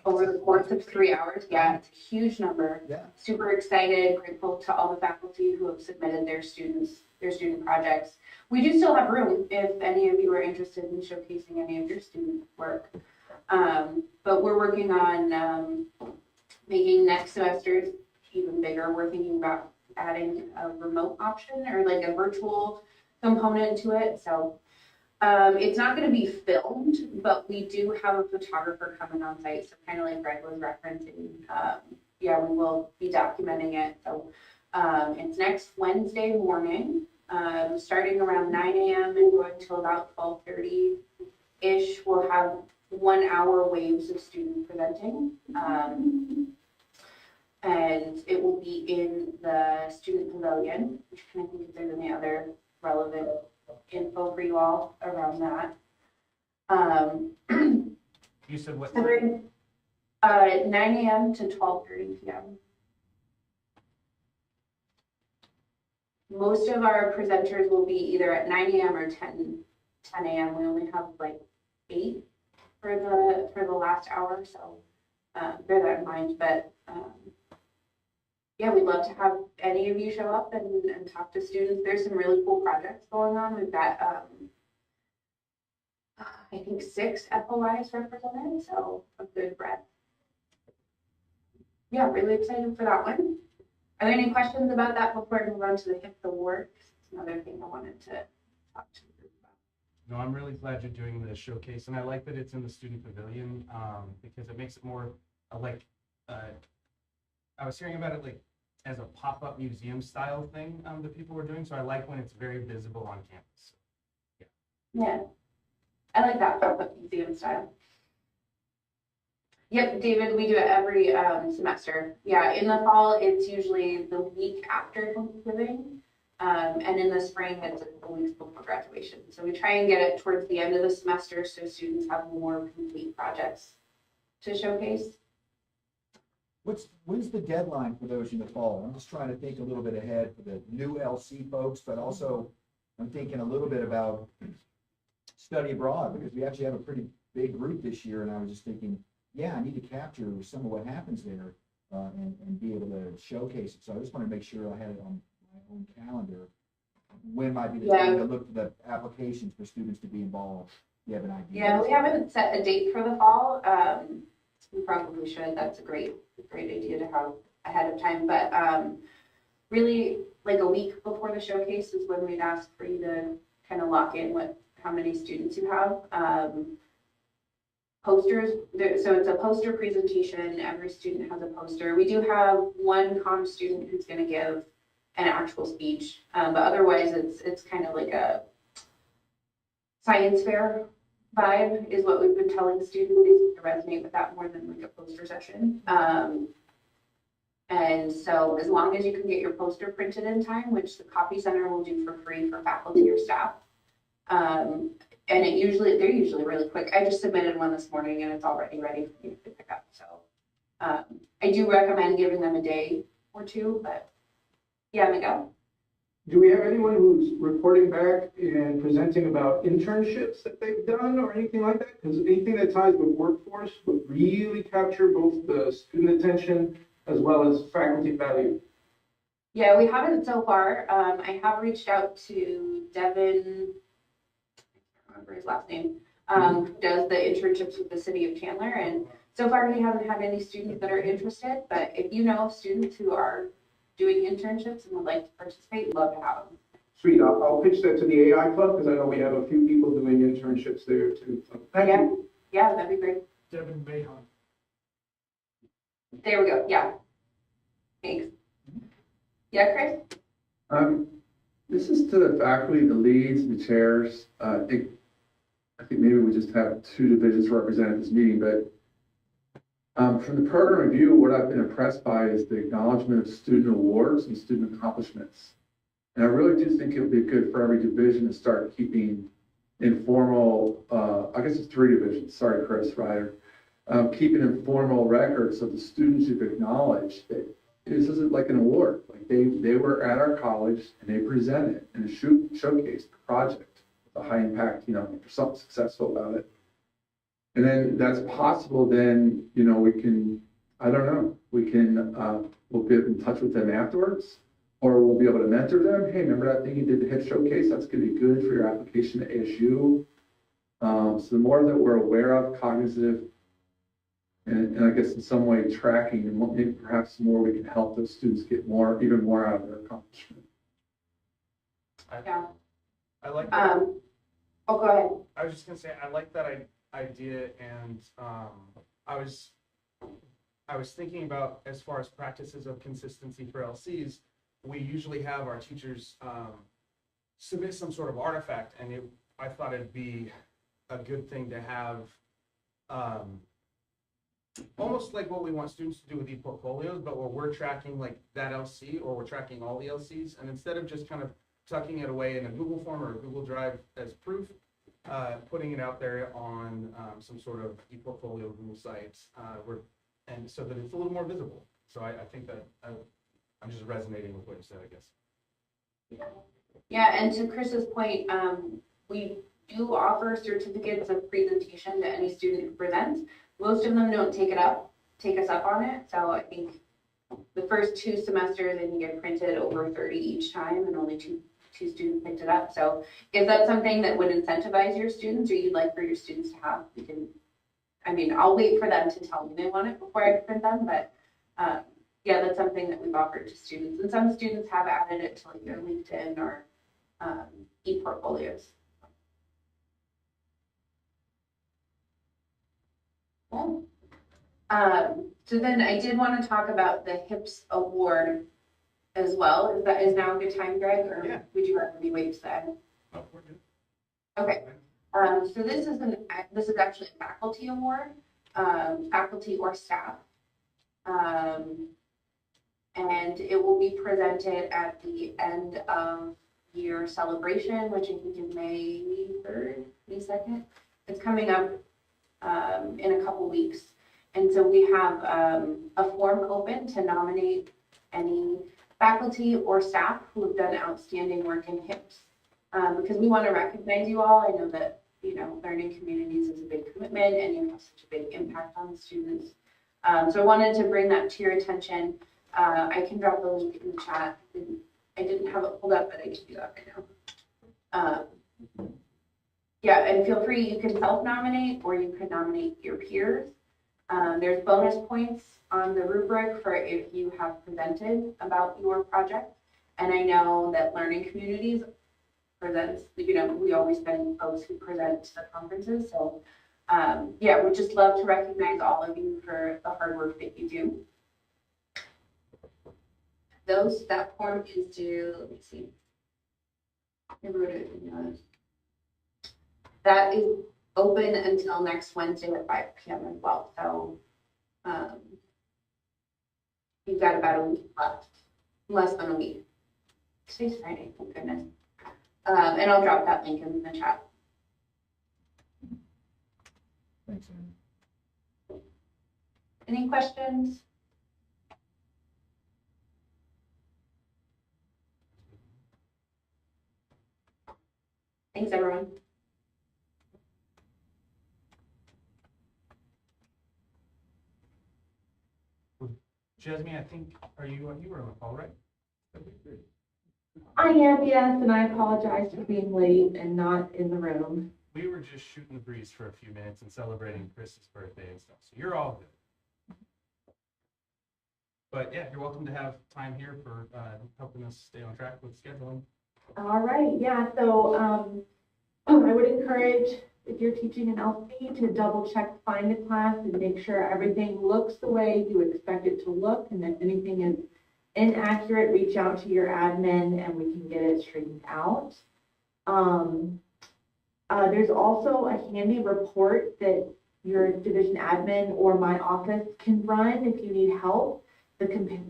over the course of 3 hours. Yeah, it's a huge number. Yeah. Super excited, grateful to all the faculty who have submitted their student projects. We do still have room if any of you are interested in showcasing any of your student work. But we're working on making next semester even bigger. We're thinking about adding a remote option or like a virtual component to it. So it's not going to be filmed, but we do have a photographer coming on site. So kind of like Greg was referencing, yeah, we will be documenting it. So it's next Wednesday morning, starting around 9 a.m. and going till about 12:30-ish. We'll have 1 hour waves of student presenting. And it will be in the student pavilion, which I think if there's any other relevant info for you all around that. You said what? 9 AM to 12:30 PM. Most of our presenters will be either at 9 AM or 10 AM. We only have like 8 for the last hour, so bear that in mind. But yeah, we'd love to have any of you show up and talk to students. There's some really cool projects going on. We've got I think 6 FOIs represented, so a good breadth. Yeah, really excited for that one. Are there any questions about that before I move on to the HIP award? It's another thing I wanted to talk to you about. No, I'm really glad you're doing the showcase, and I like that it's in the student pavilion, because it makes it more I was hearing about it like as a pop-up museum style thing that people were doing, so I like when it's very visible on campus. Yeah, I like that pop-up museum style. Yep, David, we do it every semester. Yeah, in the fall, it's usually the week after Thanksgiving. And in the spring, it's a weeks before graduation. So we try and get it towards the end of the semester so students have more complete projects to showcase. When's the deadline for those in the fall? I'm just trying to think a little bit ahead for the new LC folks, but also I'm thinking a little bit about study abroad, because we actually have a pretty big group this year, and I was just thinking, yeah, I need to capture some of what happens there and be able to showcase it. So I just want to make sure I had it on my own calendar. When might be the time to look for the applications for students to be involved? You have an idea? Yeah, we haven't set a date for the fall. We probably should. That's a great idea to have ahead of time. But really, like a week before the showcase is when we'd ask for you to kind of lock in how many students you have. Posters, so it's a poster presentation. Every student has a poster. We do have one comm student who's going to give an actual speech, but otherwise it's kind of like a science fair vibe is what we've been telling students. They seem to resonate with that more than like a poster session. And so as long as you can get your poster printed in time, which the copy center will do for free for faculty or staff, and they're usually really quick. I just submitted one this morning and it's already ready for you to pick up. So I do recommend giving them a day or two, but yeah, Miguel. Do we have anyone who's reporting back and presenting about internships that they've done or anything like that? Because anything that ties with workforce would really capture both the student attention as well as faculty value. Yeah, we haven't so far. I have reached out to Devin, I can't remember his last name, who does the internships with the city of Chandler. And so far we haven't had any students that are interested, but if you know of students who are doing internships and would like to participate, love to have them. Sweet, I'll pitch that to the AI Club because I know we have a few people doing internships there too. So thank you. Yeah, that'd be great. Devin Mahon. There we go. Yeah. Thanks. Yeah, Chris? This is to the faculty, the leads, the chairs. I think maybe we just have 2 divisions represented at this meeting, but from the program review, what I've been impressed by is the acknowledgement of student awards and student accomplishments. And I really do think it would be good for every division to start keeping informal, I guess it's 3 divisions, sorry, Chris Ryder, keeping informal records of the students you've acknowledged. That this isn't like an award, like they were at our college and they presented and showcased a project with a high impact, there's something successful about it. And then that's possible, then, we can, I don't know, we'll get in touch with them afterwards, or we'll be able to mentor them. Hey, remember that thing you did the HIP showcase? That's going to be good for your application to ASU. So the more that we're aware of, cognizant, and I guess in some way tracking, and maybe perhaps more we can help those students get even more out of their accomplishment. Yeah. I like that. Oh, go ahead. I was just gonna say, I like that idea, and I was thinking about, as far as practices of consistency for LCs, we usually have our teachers submit some sort of artifact, and I thought it'd be a good thing to have almost like what we want students to do with e-portfolios, but where we're tracking like that LC, or we're tracking all the LCs, and instead of just kind of tucking it away in a Google form or a Google Drive as proof, putting it out there on some sort of e-portfolio Google site. We're and so that it's a little more visible. So I think that I'm just resonating with what you said, I guess. Yeah, and to Chris's point, we do offer certificates of presentation to any student who presents. Most of them don't take us up on it. So I think the first 2 semesters, I think I printed over 30 each time, and only two students picked it up. So if that's something that would incentivize your students, or you'd like for your students to have, we can, I mean, I'll wait for them to tell me they want it before I print them, but yeah, that's something that we've offered to students. And some students have added it to like their LinkedIn or e-portfolios. Cool. So then I did want to talk about the HIPS award as well. Is now a good time, Greg, or Yeah. would you rather me wait to then? Oh, we're good. Okay. So this is actually a faculty award, faculty or staff. And it will be presented at the end of year celebration, which I think is May 3rd, May 2nd. It's coming up in a couple weeks. And so we have a form open to nominate any faculty or staff who have done outstanding work in HIPS. Because we want to recognize you all. I know that, learning communities is a big commitment and you have such a big impact on the students. So I wanted to bring that to your attention. I can drop the link in the chat. I didn't have it pulled up, but I can do that right now. Yeah, and feel free, you can self-nominate or you can nominate your peers. There's bonus points on the rubric for if you have presented about your project. And I know that learning communities presents, we always send folks who present to the conferences. So yeah, we'd just love to recognize all of you for the hard work that you do. That form is due, let me see. I wrote it in that is open until next Wednesday at 5 p.m. as well. So you've got about a week left, less than a week. Today's Friday, thank goodness. And I'll drop that link in the chat. Thanks, Ann. Any questions? Thanks, everyone. Jasmine, I think, you were on the call, right? I am, yes, and I apologize for being late and not in the room. We were just shooting the breeze for a few minutes and celebrating Chris's birthday and stuff, so you're all good. But yeah, you're welcome to have time here for helping us stay on track with scheduling. All right, yeah, so I would encourage, if you're teaching an LC, to double check find a class and make sure everything looks the way you expect it to look, and if anything is inaccurate, reach out to your admin and we can get it straightened out. There's also a handy report that your division admin or my office can run if you need help. The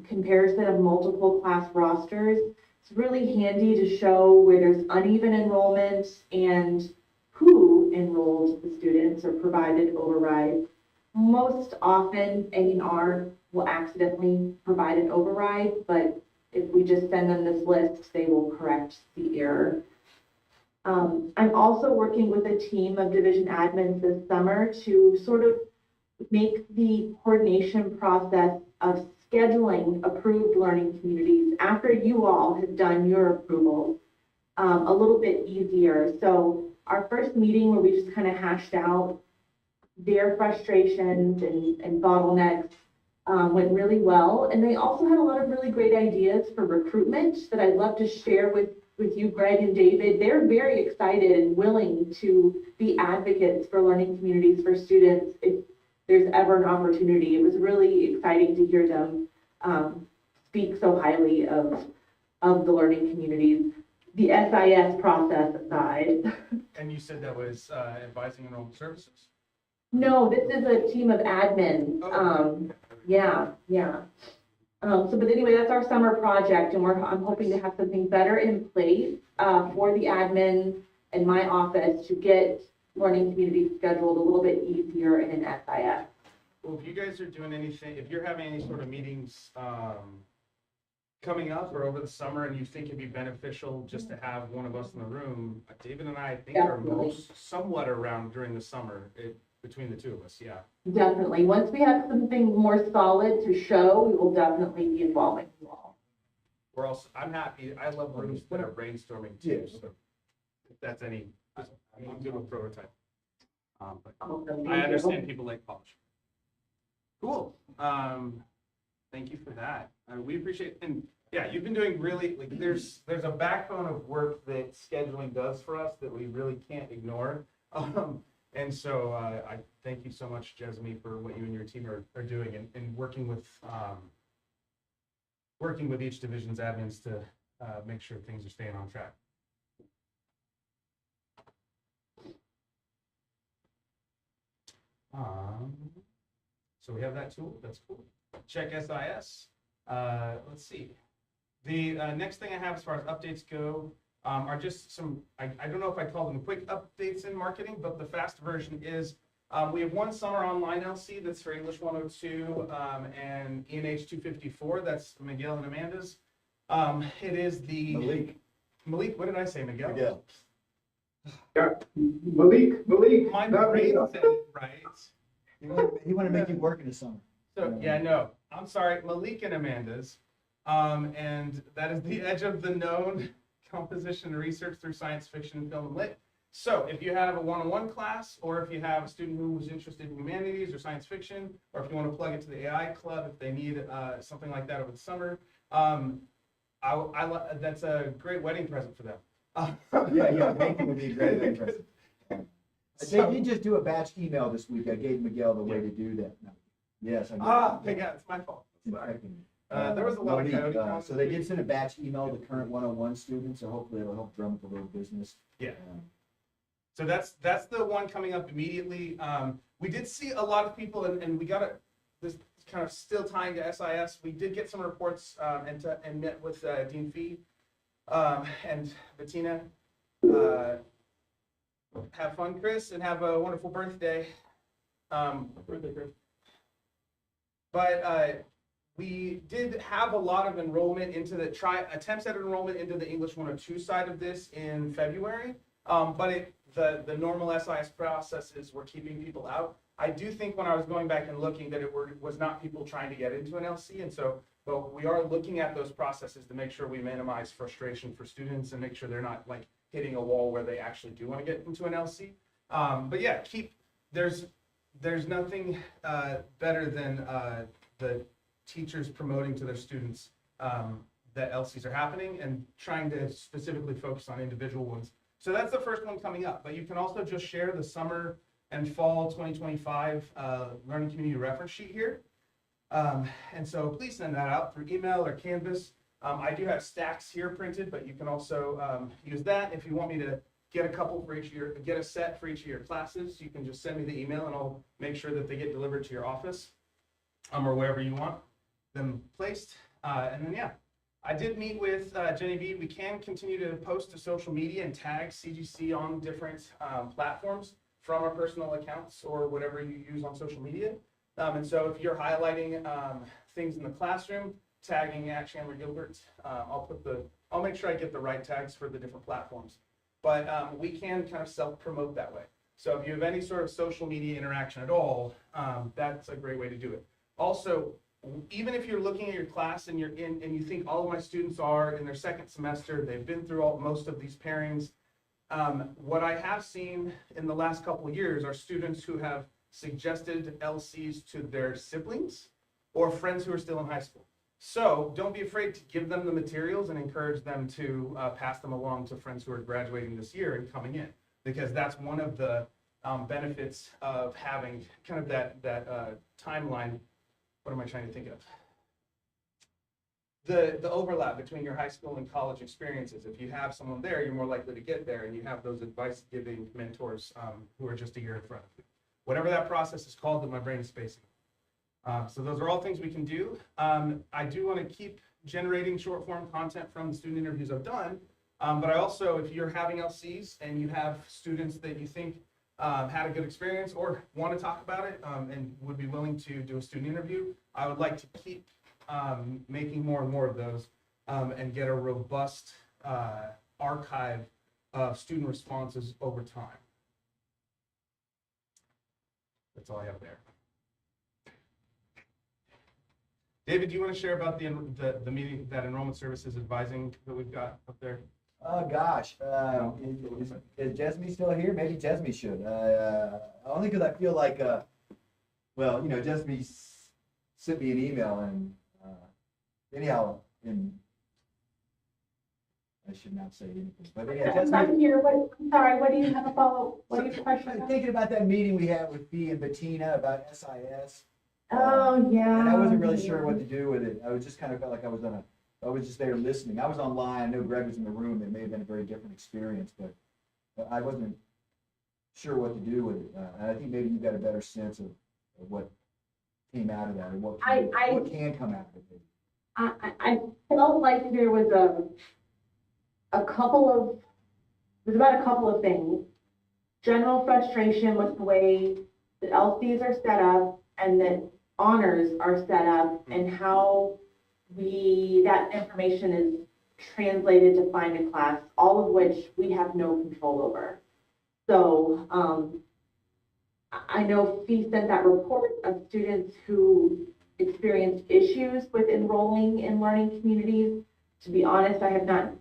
comparison of multiple class rosters. It's really handy to show where there's uneven enrollment and who enrolled the students or provided overrides. Most often, A&R will accidentally provide an override, but if we just send them this list, they will correct the error. I'm also working with a team of division admins this summer to sort of make the coordination process of scheduling approved learning communities after you all have done your approvals a little bit easier. So our first meeting where we just kind of hashed out their frustrations and bottlenecks went really well. And they also had a lot of really great ideas for recruitment that I'd love to share with you, Greg and David. They're very excited and willing to be advocates for learning communities for students if there's ever an opportunity. It was really exciting to hear them speak so highly of the learning communities, the SIS process aside. And you said that was advising enrollment services? No, this is a team of admins. Yeah. But anyway, that's our summer project, and I'm hoping to have something better in place for the admin and my office to get learning communities scheduled a little bit easier in an SIS Well, if you guys are doing anything, if you're having any sort of meetings, coming up or over the summer and you think it'd be beneficial just to have one of us in the room, David and I think are Definitely. most somewhat around during the summer, between the two of us, yeah. Definitely. Once we have something more solid to show, we will definitely be involving you all. We're also, I'm happy, I love rooms that are brainstorming too, so if that's any, I'm good with prototype. But I understand people like polish. Cool. Thank you for that. We appreciate, and yeah, you've been doing really, like, there's a backbone of work that scheduling does for us that we really can't ignore. And so I thank you so much, Jessamine, for what you and your team are doing and working with each division's admins to make sure things are staying on track. So we have that tool. That's cool. Check SIS. Let's see. The next thing I have as far as updates go are just some, I don't know if I call them quick updates in marketing, but the fast version is we have one summer online LC that's for English 102 and ENH 254. That's Miguel and Amanda's. It is the Malik, what did I say, Miguel? Miguel. Yeah, Malik, My not me. brain said it right. He wanted to make you work in the summer. So, yeah, no, I'm sorry, Malik and Amanda's. And that is the edge of the known composition and research through science fiction, film, and lit. So if you have a one-on-one class, or if you have a student who's interested in humanities or science fiction, or if you want to plug it to the AI club, if they need something like that over the summer, that's a great wedding present for them. Yeah, banking would be a great thing. They did just do a batch email this week. I gave Miguel the way to do that. No. Yes, I did. Yeah, it's my fault. Sorry. Uh, There was a lot of Malik, coyote calls so they did send a batch email to current 101 students, so hopefully it'll help drum up a little business. Yeah. So that's the one coming up immediately. We did see a lot of people, and we got this kind of still tying to SIS. We did get some reports and met with Dean Fee and Bettina. Have fun, Chris, and have a wonderful birthday. Birthday, Chris. But we did have a lot of enrollment into the attempts at enrollment into the English 102 side of this in February. But the normal SIS processes were keeping people out. I do think when I was going back and looking that it was not people trying to get into an LC, and so but we are looking at those processes to make sure we minimize frustration for students and make sure they're not like hitting a wall where they actually do want to get into an LC. But yeah, there's nothing better than the teachers promoting to their students that LCs are happening and trying to specifically focus on individual ones. So that's the first one coming up, but you can also just share the summer and fall 2025 learning community reference sheet here. And so please send that out through email or Canvas. I do have stacks here printed, but you can also use that. If you want me to get a couple for each of your, get a set for each of your classes, you can just send me the email and I'll make sure that they get delivered to your office or wherever you want them placed. And then, yeah, I did meet with Jenny B. We can continue to post to social media and tag CGC on different platforms from our personal accounts or whatever you use on social media. And so if you're highlighting things in the classroom, tagging at Chandler Gilbert, I'll make sure I get the right tags for the different platforms. But we can kind of self-promote that way. So if you have any sort of social media interaction at all, that's a great way to do it. Also, even if you're looking at your class and you think all of my students are in their second semester, they've been through most of these pairings. What I have seen in the last couple of years are students who have suggested LCs to their siblings or friends who are still in high school. So don't be afraid to give them the materials and encourage them to pass them along to friends who are graduating this year and coming in, because that's one of the benefits of having kind of that timeline. What am I trying to think of? The overlap between your high school and college experiences. If you have someone there, you're more likely to get there, and you have those advice-giving mentors who are just a year in front of you. Whatever that process is called that my brain is spacing. So those are all things we can do. I do want to keep generating short-form content from the student interviews I've done, but I also, if you're having LCs and you have students that you think had a good experience or want to talk about it, and would be willing to do a student interview, I would like to keep making more and more of those, and get a robust archive of student responses over time. That's all I have there. David, do you want to share about the meeting that enrollment services advising that we've got up there? Oh, gosh, is Jesme still here? Maybe Jesme should, only because I feel like, well, you know, Jesme sent me an email and, anyhow, I should not say anything, but anyhow, I'm not Jesme, here, I'm sorry, what do you have a follow, what do you question? I'm thinking about that meeting we had with Fee and Bettina about SIS. Oh, yeah. And I wasn't really sure what to do with it. I was just kind of felt like I was just there listening. I was online. I know Greg was in the room. It may have been a very different experience, but I wasn't sure what to do with it. And I think maybe you got a better sense of what came out of that or what can come out of it. I felt like there was there's about a couple of things. General frustration with the way that LCs are set up and that honors are set up and how that information is translated to find a class, all of which we have no control over. So, I know Fee sent that report of students who experienced issues with enrolling in learning communities. To be honest, I have not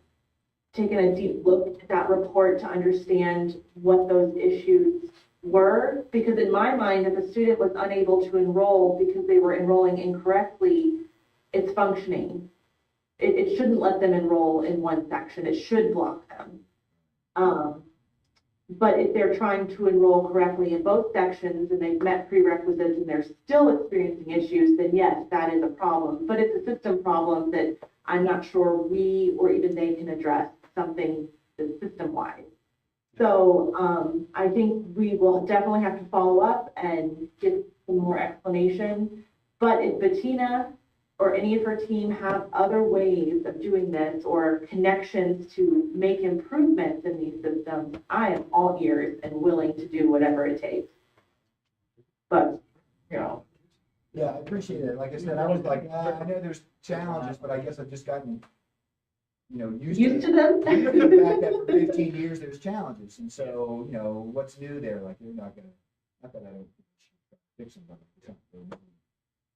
taken a deep look at that report to understand what those issues were, because in my mind, if a student was unable to enroll because they were enrolling incorrectly, it's functioning. It shouldn't let them enroll in one section. It should block them. But if they're trying to enroll correctly in both sections and they've met prerequisites and they're still experiencing issues, then yes, that is a problem. But it's a system problem that I'm not sure we or even they can address something that's system-wide. So I think we will definitely have to follow up and give some more explanation. But if Bettina or any of her team have other ways of doing this or connections to make improvements in these systems, I am all ears and willing to do whatever it takes. But, you know. Yeah, I appreciate it. Like I said, I was like, I know there's challenges, but I guess I've just gotten, you know, used to them? used to the fact that for 15 years there's challenges, and so, you know, what's new there? Like, they're not that I don't fix them, but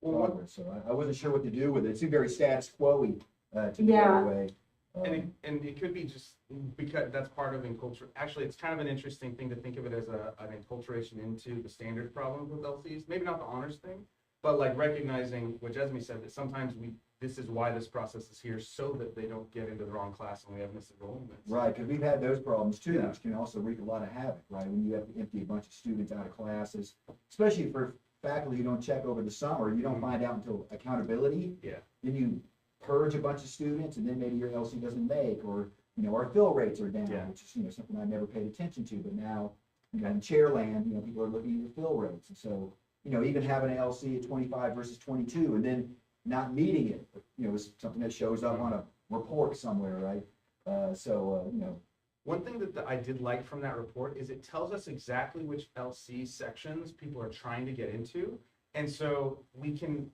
progress. So I wasn't sure what to do with it. It seemed very status quo-y to me Yeah. anyway. And it could be just because that's part of enculture. Actually, it's kind of an interesting thing to think of it as an enculturation into the standard problems with LCs. Maybe not the honors thing, but like recognizing what Jesme said, that sometimes this is why this process is here, so that they don't get into the wrong class and we have misenrollments. Right, because we've had those problems too, Yeah. which can also wreak a lot of havoc, right? When you have to empty a bunch of students out of classes, especially for faculty who don't check over the summer, you don't find out until accountability. Yeah. Then you purge a bunch of students, and then maybe your LC doesn't make, or, you know, our fill rates are down, Yeah. which is, you know, something I never paid attention to, but now, you know, in chairland, you know, people are looking at your fill rates, and so, you know, even having an LC at 25 versus 22, and then not meeting it, you know, is something that shows up on a report somewhere, right? You know. One thing that I did like from that report is it tells us exactly which LC sections people are trying to get into. And so we can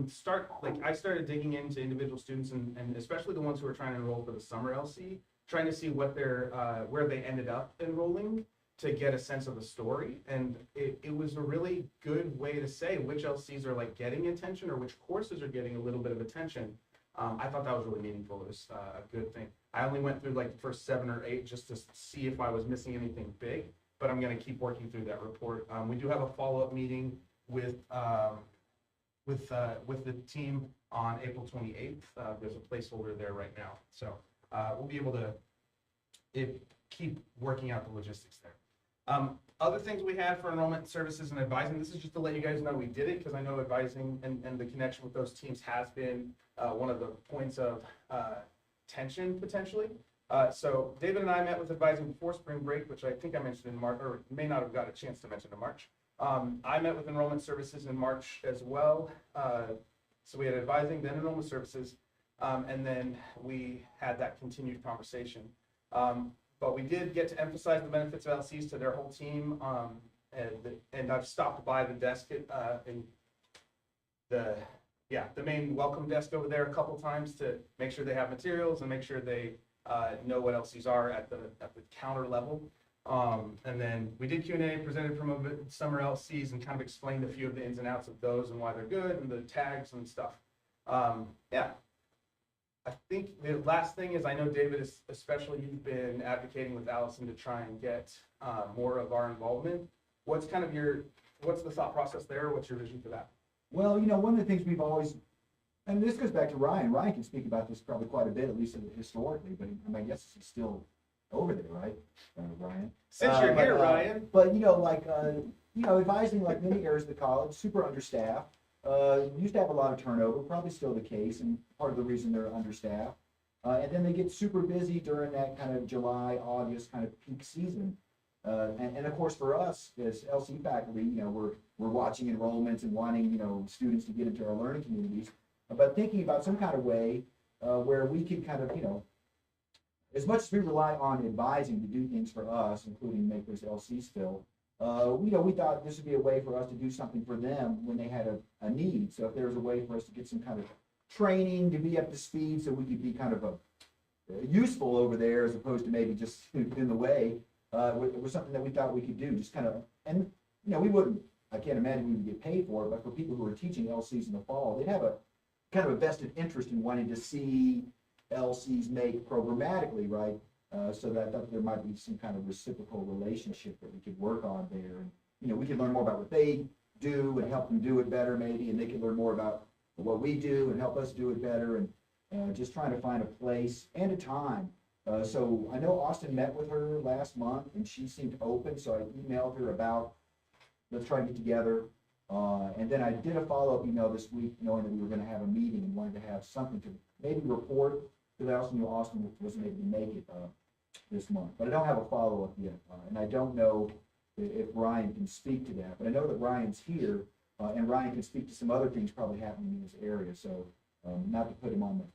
start, like, I started digging into individual students and especially the ones who are trying to enroll for the summer LC, trying to see what where they ended up enrolling to get a sense of the story. And it was a really good way to say which LCs are like getting attention or which courses are getting a little bit of attention. I thought that was really meaningful. It was a good thing. I only went through like the first 7 or 8 just to see if I was missing anything big, but I'm going to keep working through that report. We do have a follow-up meeting with the team on April 28th. There's a placeholder there right now, so we'll be able to keep working out the logistics there. Other things we had for enrollment services and advising, this is just to let you guys know we did it, because I know advising and the connection with those teams has been one of the points of tension potentially. So David and I met with advising before spring break, which I think I mentioned in March, or may not have got a chance to mention in March. I met with enrollment services in March as well. So we had advising, then enrollment services, and then we had that continued conversation. But we did get to emphasize the benefits of LCs to their whole team. And I've stopped by the desk in the main welcome desk over there a couple times to make sure they have materials and make sure they know what LCs are at the counter level. And then we did Q&A, presented from summer LCs, and kind of explained a few of the ins and outs of those and why they're good and the tags and stuff. I think the last thing is, I know David is, especially you've been advocating with Allison to try and get more of our involvement. What's the thought process there? What's your vision for that? Well, one of the things we've always, and this goes back to Ryan. Ryan can speak about this probably quite a bit, at least historically, but I guess he's still over there, right, Ryan? Since you're here, Ryan. But, advising like many areas of the college, super understaffed. Used to have a lot of turnover, probably still the case, and part of the reason they're understaffed. And then they get super busy during that kind of July, August kind of peak season. And of course, for us as LC faculty, we're watching enrollments and wanting, students to get into our learning communities, but thinking about some kind of way where we can kind of, as much as we rely on advising to do things for us, including make those LCs fill, we thought this would be a way for us to do something for them when they had a need. So if there was a way for us to get some kind of training to be up to speed, so we could be kind of useful over there as opposed to maybe just in the way. It was something that we thought we could do, just kind of, and, we wouldn't, I can't imagine we would get paid for it, but for people who are teaching LCs in the fall, they'd have a kind of a vested interest in wanting to see LCs make programmatically, right? So that there might be some kind of reciprocal relationship that we could work on there. And, we could learn more about what they do and help them do it better maybe, and they could learn more about what we do and help us do it better, and just trying to find a place and a time. So I know Austin met with her last month, and she seemed open, so I emailed her about, let's try to get together. And then I did a follow-up email this week, knowing that we were going to have a meeting and wanted to have something to maybe report to the Austin. Austin wasn't able to make it this month, but I don't have a follow-up yet. And I don't know if Ryan can speak to that, but I know that Ryan's here, and Ryan can speak to some other things probably happening in this area. So not to put him on the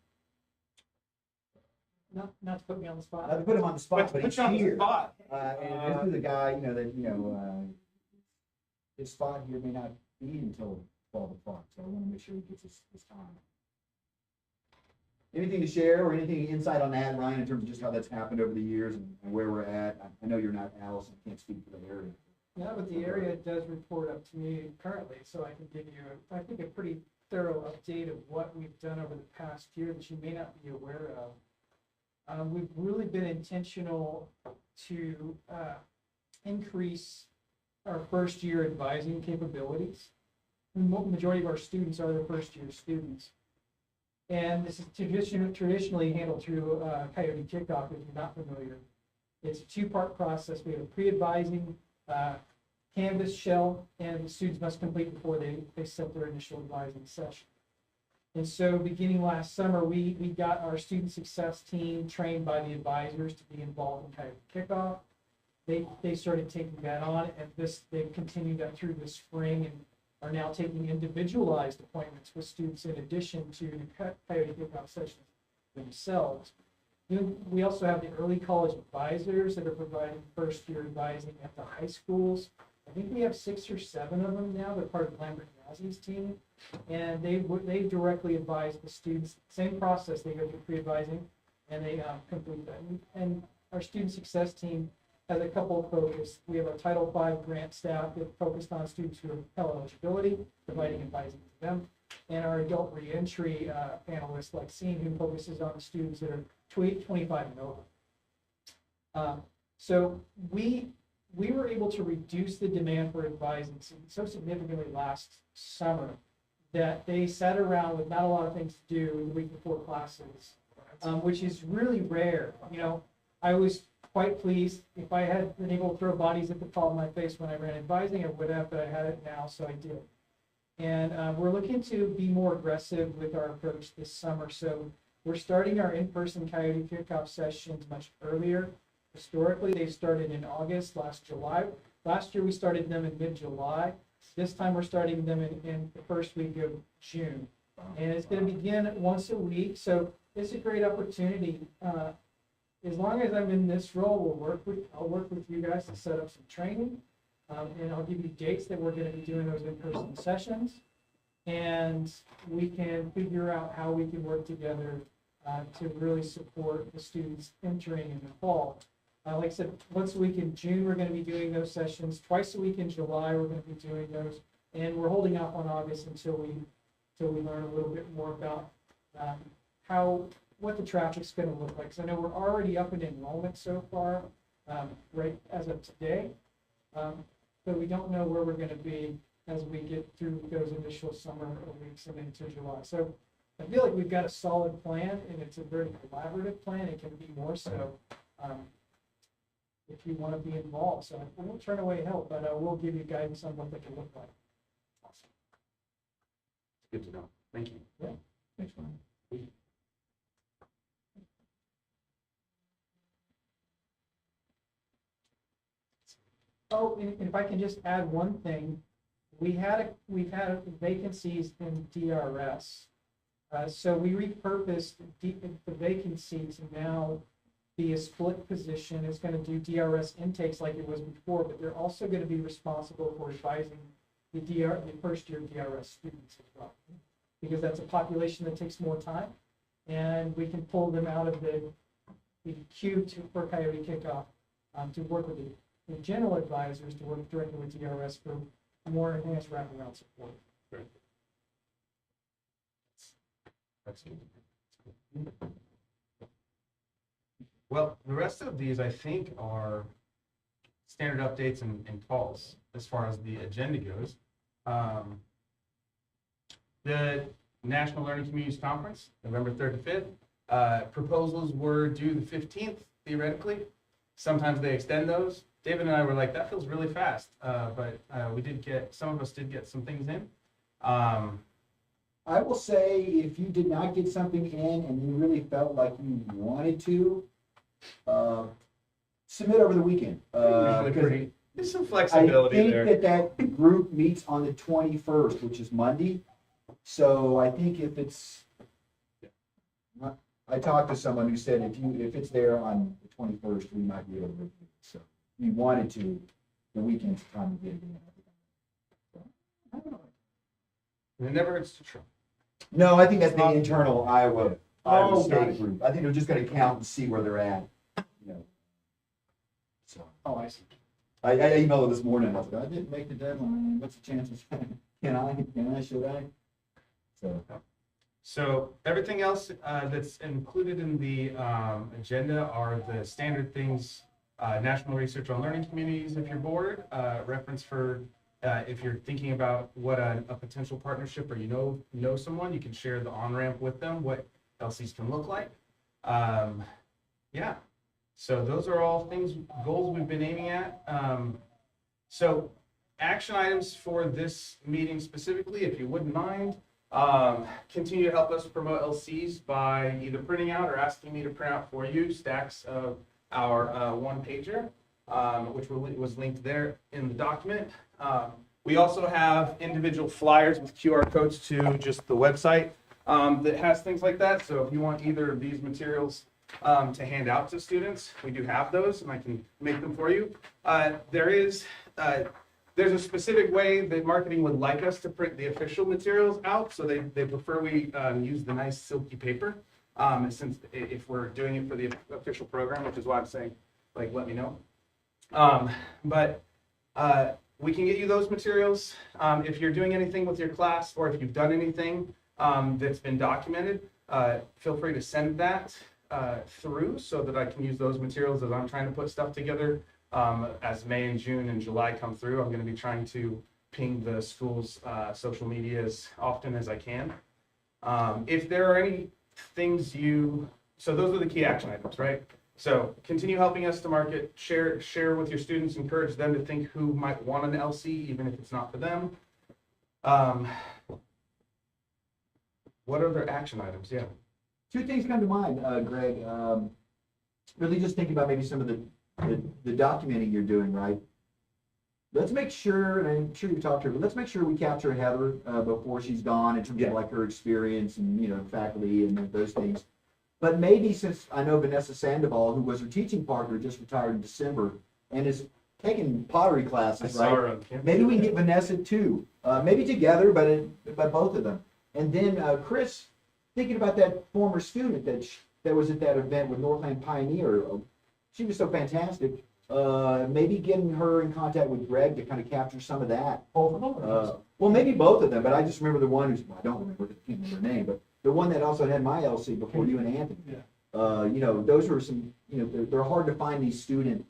Not to put me on the spot. Not to put him on the spot, but Put he's you on the here. spot. And this is a guy, his spot here may not be until 12 o'clock, so I want to make sure he gets his time. Anything to share or anything insight on that, Ryan, in terms of just how that's happened over the years and where we're at? I know you're not Allison, can't speak for the area. Yeah, but the area does report up to me currently, so I can give you, I think, a pretty thorough update of what we've done over the past year that you may not be aware of. We've really been intentional to increase our first year advising capabilities. The majority of our students are the first year students. And this is traditionally handled through Coyote Kickoff, if you're not familiar. It's a two-part process. We have a pre-advising Canvas shell, and the students must complete before they set their initial advising session. And so beginning last summer, we got our student success team trained by the advisors to be involved in Coyote Kickoff. They started taking that on, and they've continued that through the spring and are now taking individualized appointments with students in addition to the Coyote Kickoff sessions themselves. We also have the early college advisors that are providing first year advising at the high schools. I think we have 6 or 7 of them now. They're part of Lambert Yazzi's team, and they directly advise the students. Same process. They go through pre-advising, and they complete that. And our student success team has a couple of focus. We have a Title V grant staff that focused on students who are Pell eligibility, providing advising to them, and our adult reentry analyst like Sean, who focuses on the students that are 25 and over. So we were able to reduce the demand for advising so significantly last summer that they sat around with not a lot of things to do the week before classes, which is really rare. I was quite pleased. If I had been able to throw bodies at the fall of my face when I ran advising, I would have, but I had it now, so I did. And we're looking to be more aggressive with our approach this summer. So we're starting our in-person Coyote Kickoff sessions much earlier. Historically, they started in August, last July. Last year, we started them in mid-July. This time, we're starting them in the first week of June. And it's going to begin once a week. So it's a great opportunity as long as I'm in this role, I'll work with you guys to set up some training. And I'll give you dates that we're gonna be doing those in-person sessions. And we can figure out how we can work together to really support the students entering in the fall. Like I said, once a week in June, we're gonna be doing those sessions. Twice a week in July, we're gonna be doing those. And we're holding off on August until we learn a little bit more about what the traffic's gonna look like. Because I know we're already up in enrollment so far, right as of today. But we don't know where we're gonna be as we get through those initial summer weeks and into July. So I feel like we've got a solid plan, and it's a very collaborative plan. It can be more so if you want to be involved. So I won't turn away help, but I will give you guidance on what they can look like. Awesome. Good to know. Thank you. Yeah. Thanks, Ryan. Oh, and if I can just add one thing, we've had vacancies in DRS. So we repurposed the vacancy to now be a split position. It's going to do DRS intakes like it was before, but they're also going to be responsible for advising the first year DRS students as well, because that's a population that takes more time, and we can pull them out of the queue for Coyote Kickoff to work with the general advisors to work directly with DRS for more enhanced wraparound support. Great. Excellent. Well, the rest of these, I think, are standard updates and calls as far as the agenda goes. The National Learning Communities Conference, November 3rd to 5th. Proposals were due the 15th, theoretically. Sometimes they extend those. David and I were like, that feels really fast, but some of us did get some things in. I will say, if you did not get something in and you really felt like you wanted to, submit over the weekend. There's some I flexibility there. think that group meets on the 21st, which is Monday. So I think if it's, I talked to someone who said if it's there on the 21st, we might be able to review it. So if you wanted to, the weekend's the time to get it in. I don't know. It never hurts to try. No, I think that's the internal Iowa Oh, State gotcha. group. I think they're just gonna count and see where they're at, you know. So, I see. I emailed her this morning, I said, I didn't make the deadline, what's the chances? Can I, should I? So everything else that's included in the agenda are the standard things, national research on learning communities if you're bored, reference for if you're thinking about what a potential partnership or you know someone, you can share the on-ramp with them, what LCs can look like. Yeah, so those are all goals we've been aiming at. So action items for this meeting specifically, if you wouldn't mind, continue to help us promote LCs by either printing out or asking me to print out for you stacks of our one-pager, which was linked there in the document. We also have individual flyers with QR codes to just the website that has things like that. So if you want either of these materials to hand out to students, we do have those, and I can make them for you. There's a specific way that marketing would like us to print the official materials out, so they prefer we use the nice silky paper, since if we're doing it for the official program, which is why I'm saying, like, let me know. But we can get you those materials. If you're doing anything with your class, or if you've done anything that's been documented, feel free to send that through so that I can use those materials as I'm trying to put stuff together. As May and June and July come through, I'm going to be trying to ping the school's social media as often as I can. If there are any things so those are the key action items, right? So continue helping us to market, share with your students, encourage them to think who might want an LC, even if it's not for them. What other action items? Yeah. Two things come to mind, Greg. Really just thinking about maybe some of the documenting you're doing, right? Let's make sure, and I'm sure you've talked to her, but let's make sure we capture Heather before she's gone in terms of like her experience and, faculty and those things. But maybe since I know Vanessa Sandoval, who was her teaching partner, just retired in December and is taking pottery classes, right? Maybe we can get Vanessa too, maybe together, but both of them. And then Chris, thinking about that former student that was at that event with Northland Pioneer, she was so fantastic. Maybe getting her in contact with Greg to kind of capture some of that. Well, maybe both of them, but I just remember the one who's, I don't remember, can't remember her name, but the one that also had my LC before you and Anthony. Yeah. You know, those were some, you know, they're hard to find these student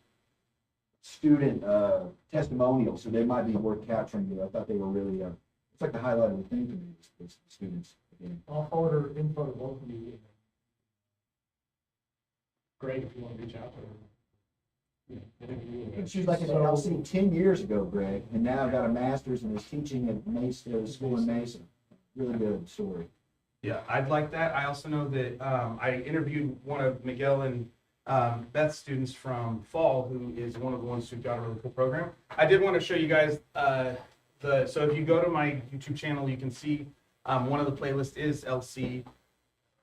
testimonials, so they might be worth capturing. I thought they were really, it's like the highlight of the thing to me, was the students. I'll forward her info to both of you. Greg, if you want to reach out to her. She was like an LC 10 years ago, Greg, and now got a master's and is teaching at Mesa, school in Mesa. Really good story. Yeah, I'd like that. I also know that I interviewed one of Miguel and Beth's students from Fall, who is one of the ones who got a really cool program. I did want to show you guys so if you go to my YouTube channel, you can see one of the playlists is LC,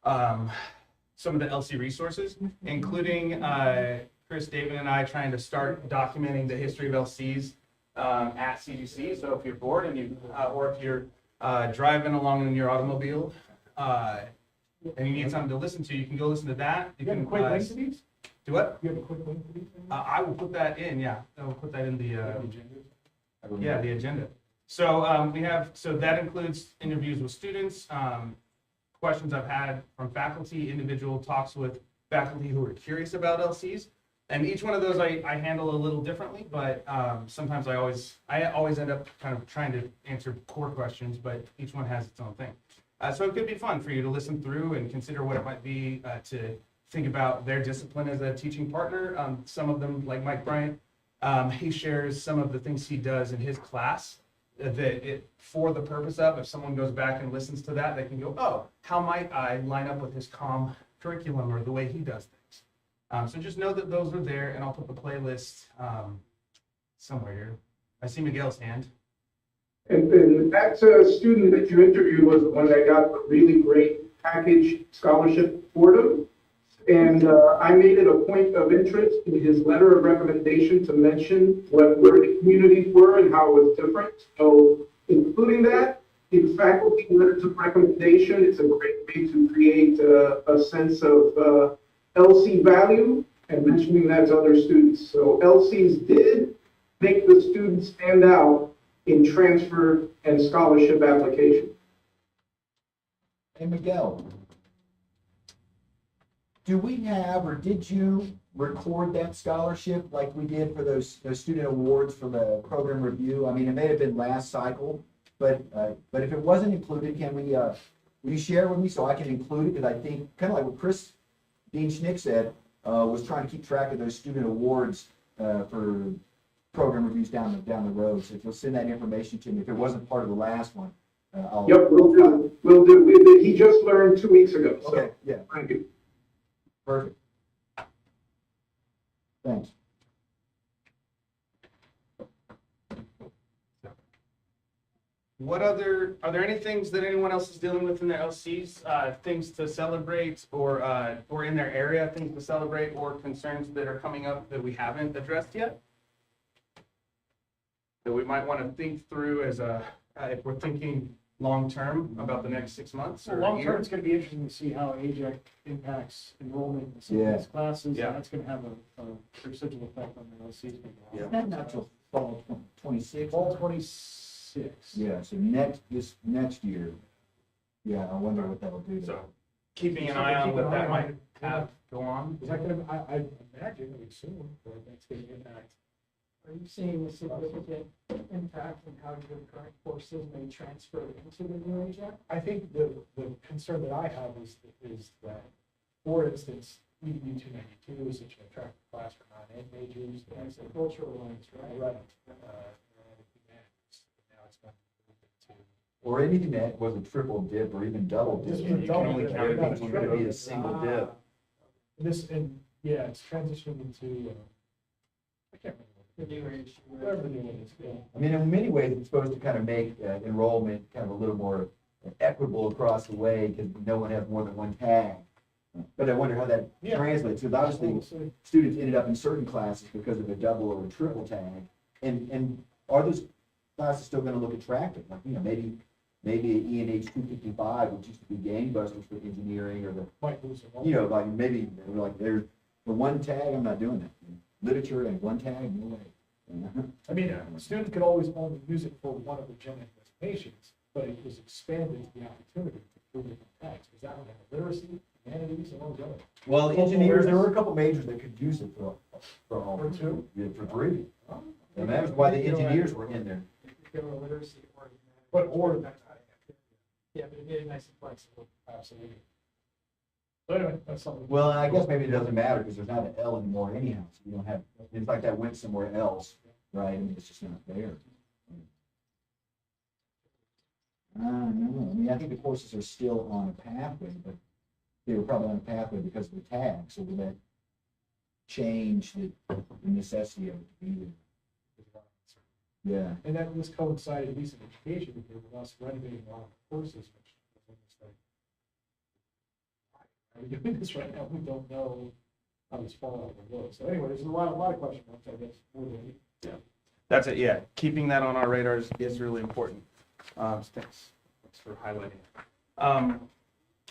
some of the LC resources, including Chris, David, and I trying to start documenting the history of LCs at CDC. So if you're bored and or if you're driving along in your automobile and you need something to listen to, you can go listen to that. You have a quick link to these? Do what? You have a quick link to these? I will put that in. Yeah, I will put that in the agenda. yeah, the agenda. So so that includes interviews with students, questions I've had from faculty, individual talks with faculty who are curious about LCs. And each one of those I handle a little differently, but sometimes I always end up kind of trying to answer core questions, but each one has its own thing. So it could be fun for you to listen through and consider what it might be to think about their discipline as a teaching partner. Some of them, like Mike Bryant, he shares some of the things he does in his class for the purpose of, if someone goes back and listens to that, they can go, oh, how might I line up with his COM curriculum or the way he does things? So just know that those are there, and I'll put the playlist somewhere here. I see Miguel's hand. And that student that you interviewed was the one that got a really great package scholarship for them. And I made it a point of interest in his letter of recommendation to mention where the communities were and how it was different. So including that, in faculty letters of recommendation, it's a great way to create a sense of LC value and mentioning that to other students. So LCs did make the students stand out in transfer and scholarship application. Hey, Miguel, do we have, or did you record that scholarship like we did for those student awards for the program review? I mean, it may have been last cycle, but if it wasn't included, can we, will you share with me so I can include it? Because I think, kind of like what Dean Schnick said, was trying to keep track of those student awards for program reviews down the road. So if you'll send that information to me, if it wasn't part of the last one, I'll. Yep, we'll do. We'll do. He just learned 2 weeks ago. So. Okay, yeah. Thank you. Perfect. Thanks. Are there any things that anyone else is dealing with in their LCs, things to celebrate or in their area, things to celebrate or concerns that are coming up that we haven't addressed yet? That we might want to think through as if we're thinking long-term about the next 6 months or Well, long year? term, it's going to be interesting to see how AJAC impacts enrollment in some of these classes. Yeah. And that's going to have a residual effect on the LCs. That's not till fall 26. Fall 26. Yeah, so next year. Yeah, I wonder what that'll do. So keeping an eye on what that might have go on. Is that going to, I imagine, I would assume, for Thanksgiving impact. Are you seeing a significant impact in how your current courses may transfer into the new AJAC? I think the concern that I have is that, for instance, EDU 292 is such an attractive class for non-ed majors. That's the cultural ones, right? Right. Now it's going to Or anything that was a triple dip or even double dip. Just You a can double only dip. count Yeah, things when it'll be a single dip. it's transitioning into, I can't remember. The new age. Whatever the new one is, yeah. I mean, in many ways, it's supposed to kind of make enrollment kind of a little more equitable across the way because no one has more than one tag. But I wonder how that Yeah. translates, because obviously students ended up in certain classes because of a double or a triple tag. And are those classes still gonna look attractive? Like, maybe E&H 255, which used to be gangbusters for engineering, or Might lose a like maybe, they're like, there's, for one tag, I'm not doing that. Literature and one tag, no way. I mean, a student could always only use it for one of the gen ed designations, but it was expanded to the opportunity to prove different tags, because that would have literacy, humanities, and all the other. Well, engineers, there were a couple majors that could use it for all. For two? Yeah, for three. And that was why the engineers were in there. If you go to literacy or. But, or, Yeah, but it made it nice and flexible. absolutely. So anyway, that's something. Well, I guess maybe it doesn't matter, because there's not an L anymore anyhow, so you don't have, it's like that went somewhere else, right? I mean, it's just not there. I don't know, I mean, I think the courses are still on a pathway, but they were probably on a pathway because of the tag, so will that change the necessity of it to be there? Yeah. And that was coincided, at least in education, because of us renovating a lot of courses, which was almost like, why are we doing this right now? We don't know how this fallout will go. So anyway, there's a lot of question marks, I guess, more than. That's it, yeah. Keeping that on our radar is really important. Thanks for highlighting it.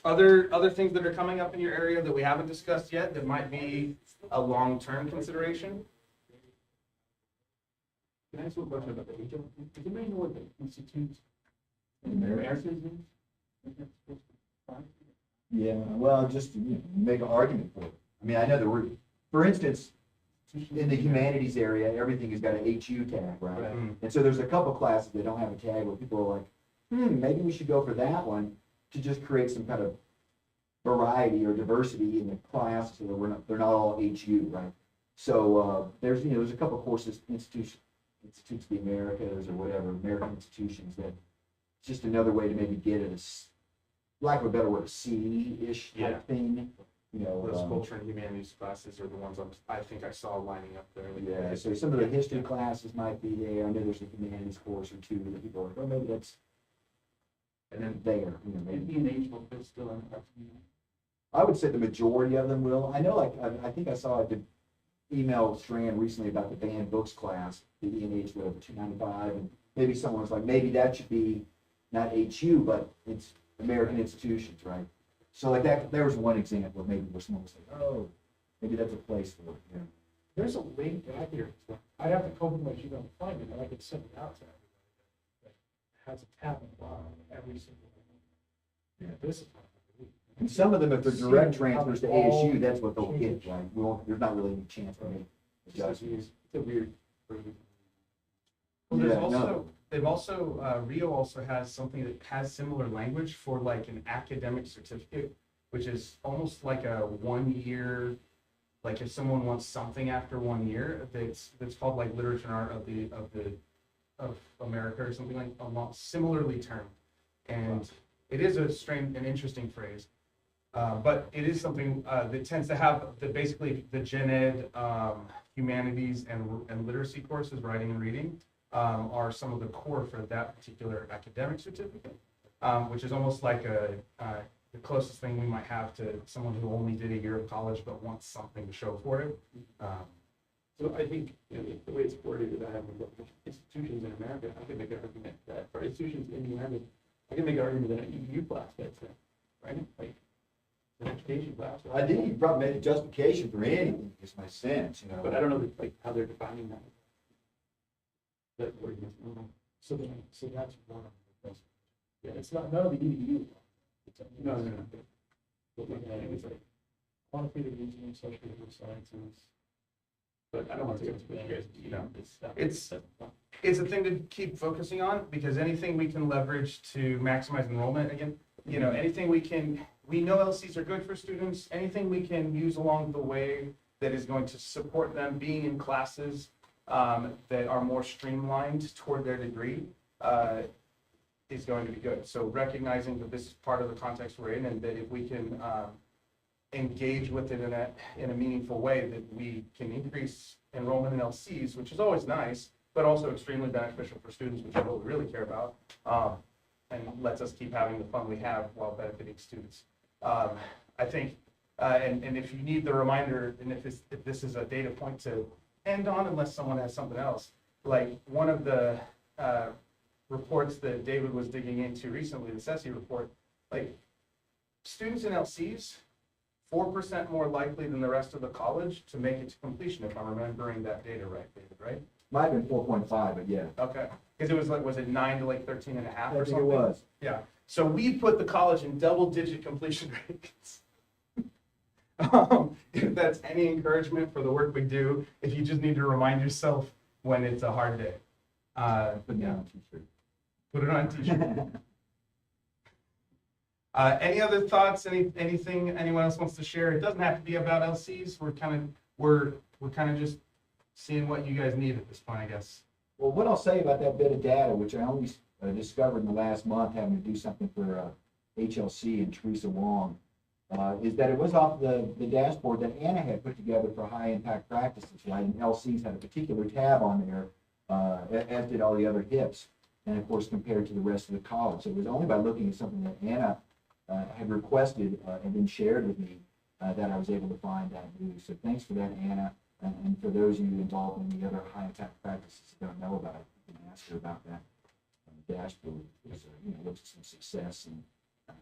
Other things that are coming up in your area that we haven't discussed yet that might be a long-term consideration? Can I ask you a question about the HL? Does anybody know what the institutes? Yeah, well, just to make an argument for it. I mean, I know for instance, in the humanities area, everything has got an HU tag, right? Right. And so there's a couple classes that don't have a tag where people are like, maybe we should go for that one to just create some kind of variety or diversity in the class so that they're not all HU, right? So there's a couple courses, Institutes of the Americas or whatever, American institutions, that it's just another way to maybe get it as, lack of a better word, a C-ish Yeah. type thing. Those culture and humanities classes are the ones I think I saw lining up there. Yeah, so some of the history classes might be there. I know there's a humanities course or two that people are like, oh, maybe that's, and then there, maybe. And E&H will still in the. I would say the majority of them will. I know, I think I saw the email strand recently about the banned books class, the E&H, whatever, 295, and maybe someone was like, maybe that should be not HU, but it's American institutions, right? So like that, there was one example of maybe where someone was like, oh, maybe that's a place for it, yeah. There's a link out here. I'd have to copy my Gmail to find it, and I could send it out to everybody that has a tab in the bottom of every single one. Yeah, this is. And some of them, if they're direct transfers to ASU, that's what they'll get, right? There's not really any chance to make adjustments. It's a weird. Well, Yeah, no. Rio also has something that has similar language for like an academic certificate, which is almost like a 1 year, like if someone wants something after 1 year, that's called like literature and art of America or something like, similarly termed. And it is a strange and interesting phrase. But it is something that tends to have basically the gen ed, humanities and literacy courses, writing and reading, are some of the core for that particular academic certificate, which is almost like the closest thing we might have to someone who only did a year of college but wants something to show for it. So I think, the way it's worded is I have institutions in America, I can make an argument that for institutions in the United, I can make an argument that an EU class fits in, right? Like an education class. I think you probably made a justification for anything, is my sense, But I don't know like how they're defining that. That word, So that's one of the best. Yeah, it's not, none of the EDU. It's no. But it's like, quantitative reasoning, social sciences. but I don't want to take it to you guys, It's a thing to keep focusing on, because anything we can leverage to maximize enrollment, again, anything we know LCs are good for students, anything we can use along the way that is going to support them being in classes that are more streamlined toward their degree is going to be good. So recognizing that this is part of the context we're in, and that if we can engage with it in a meaningful way, that we can increase enrollment in LCs, which is always nice, but also extremely beneficial for students, which is what we really care about, and lets us keep having the fun we have while benefiting students. I think And if you need the reminder, and if this is a data point to end on, unless someone has something else, like one of the reports that David was digging into recently, the SESI report, like students in LCs, 4% more likely than the rest of the college to make it to completion, if I'm remembering that data right, David, right? Might have been 4.5, but yeah. Okay, because it was like, was it 9 to like 13 and a half or something? I think it was. Yeah, so we put the college in double-digit completion rates. If that's any encouragement for the work we do, if you just need to remind yourself when it's a hard day. Put down a t-shirt. Put it on a t-shirt. Any other thoughts, anything anyone else wants to share? It doesn't have to be about LCs, we're kind of just seeing what you guys need at this point, I guess. Well, what I'll say about that bit of data, which I only discovered in the last month, having to do something for HLC and Teresa Wong, is that it was off the dashboard that Anna had put together for high impact practices, right? And LCs had a particular tab on there, as did all the other HIPs, and of course compared to the rest of the college. So it was only by looking at something that Anna had requested and then shared with me that I was able to find that news. So thanks for that, Anna. And for those of you involved in the other high impact practices that don't know about it, you can ask her about that dashboard. Because, looks at some success and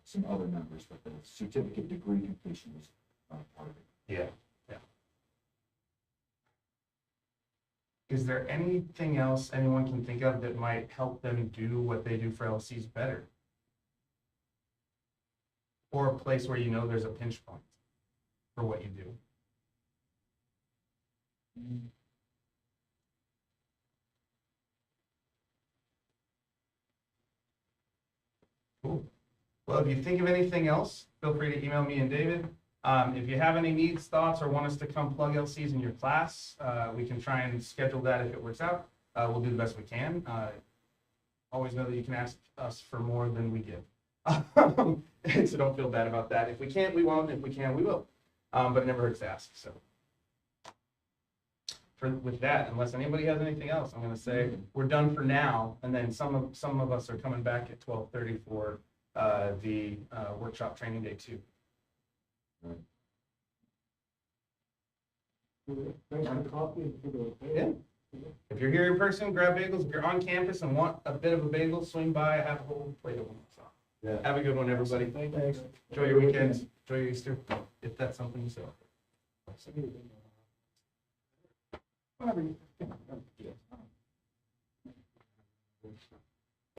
some other numbers, but the certificate degree completion is part of it. Yeah, yeah. Is there anything else anyone can think of that might help them do what they do for LCs better? Or a place where you know there's a pinch point for what you do? Cool. Well, if you think of anything else, feel free to email me and David. If you have any needs, thoughts, or want us to come plug LCs in your class, we can try and schedule that if it works out. We'll do the best we can. Always know that you can ask us for more than we give. So don't feel bad about that. If we can't, we won't. If we can, we will. But it never hurts to ask. So with that, unless anybody has anything else, I'm going to say we're done for now. And then some of us are coming back at 12:30 for the workshop training day 2. Thanks for the coffee and for the. Yeah. If you're here in person, grab bagels. If you're on campus and want a bit of a bagel, swing by. I have a whole plate of them. So Yeah. have a good one, everybody. Thanks. Enjoy your weekends. Enjoy your Easter, if that's something you celebrate. Whatever you.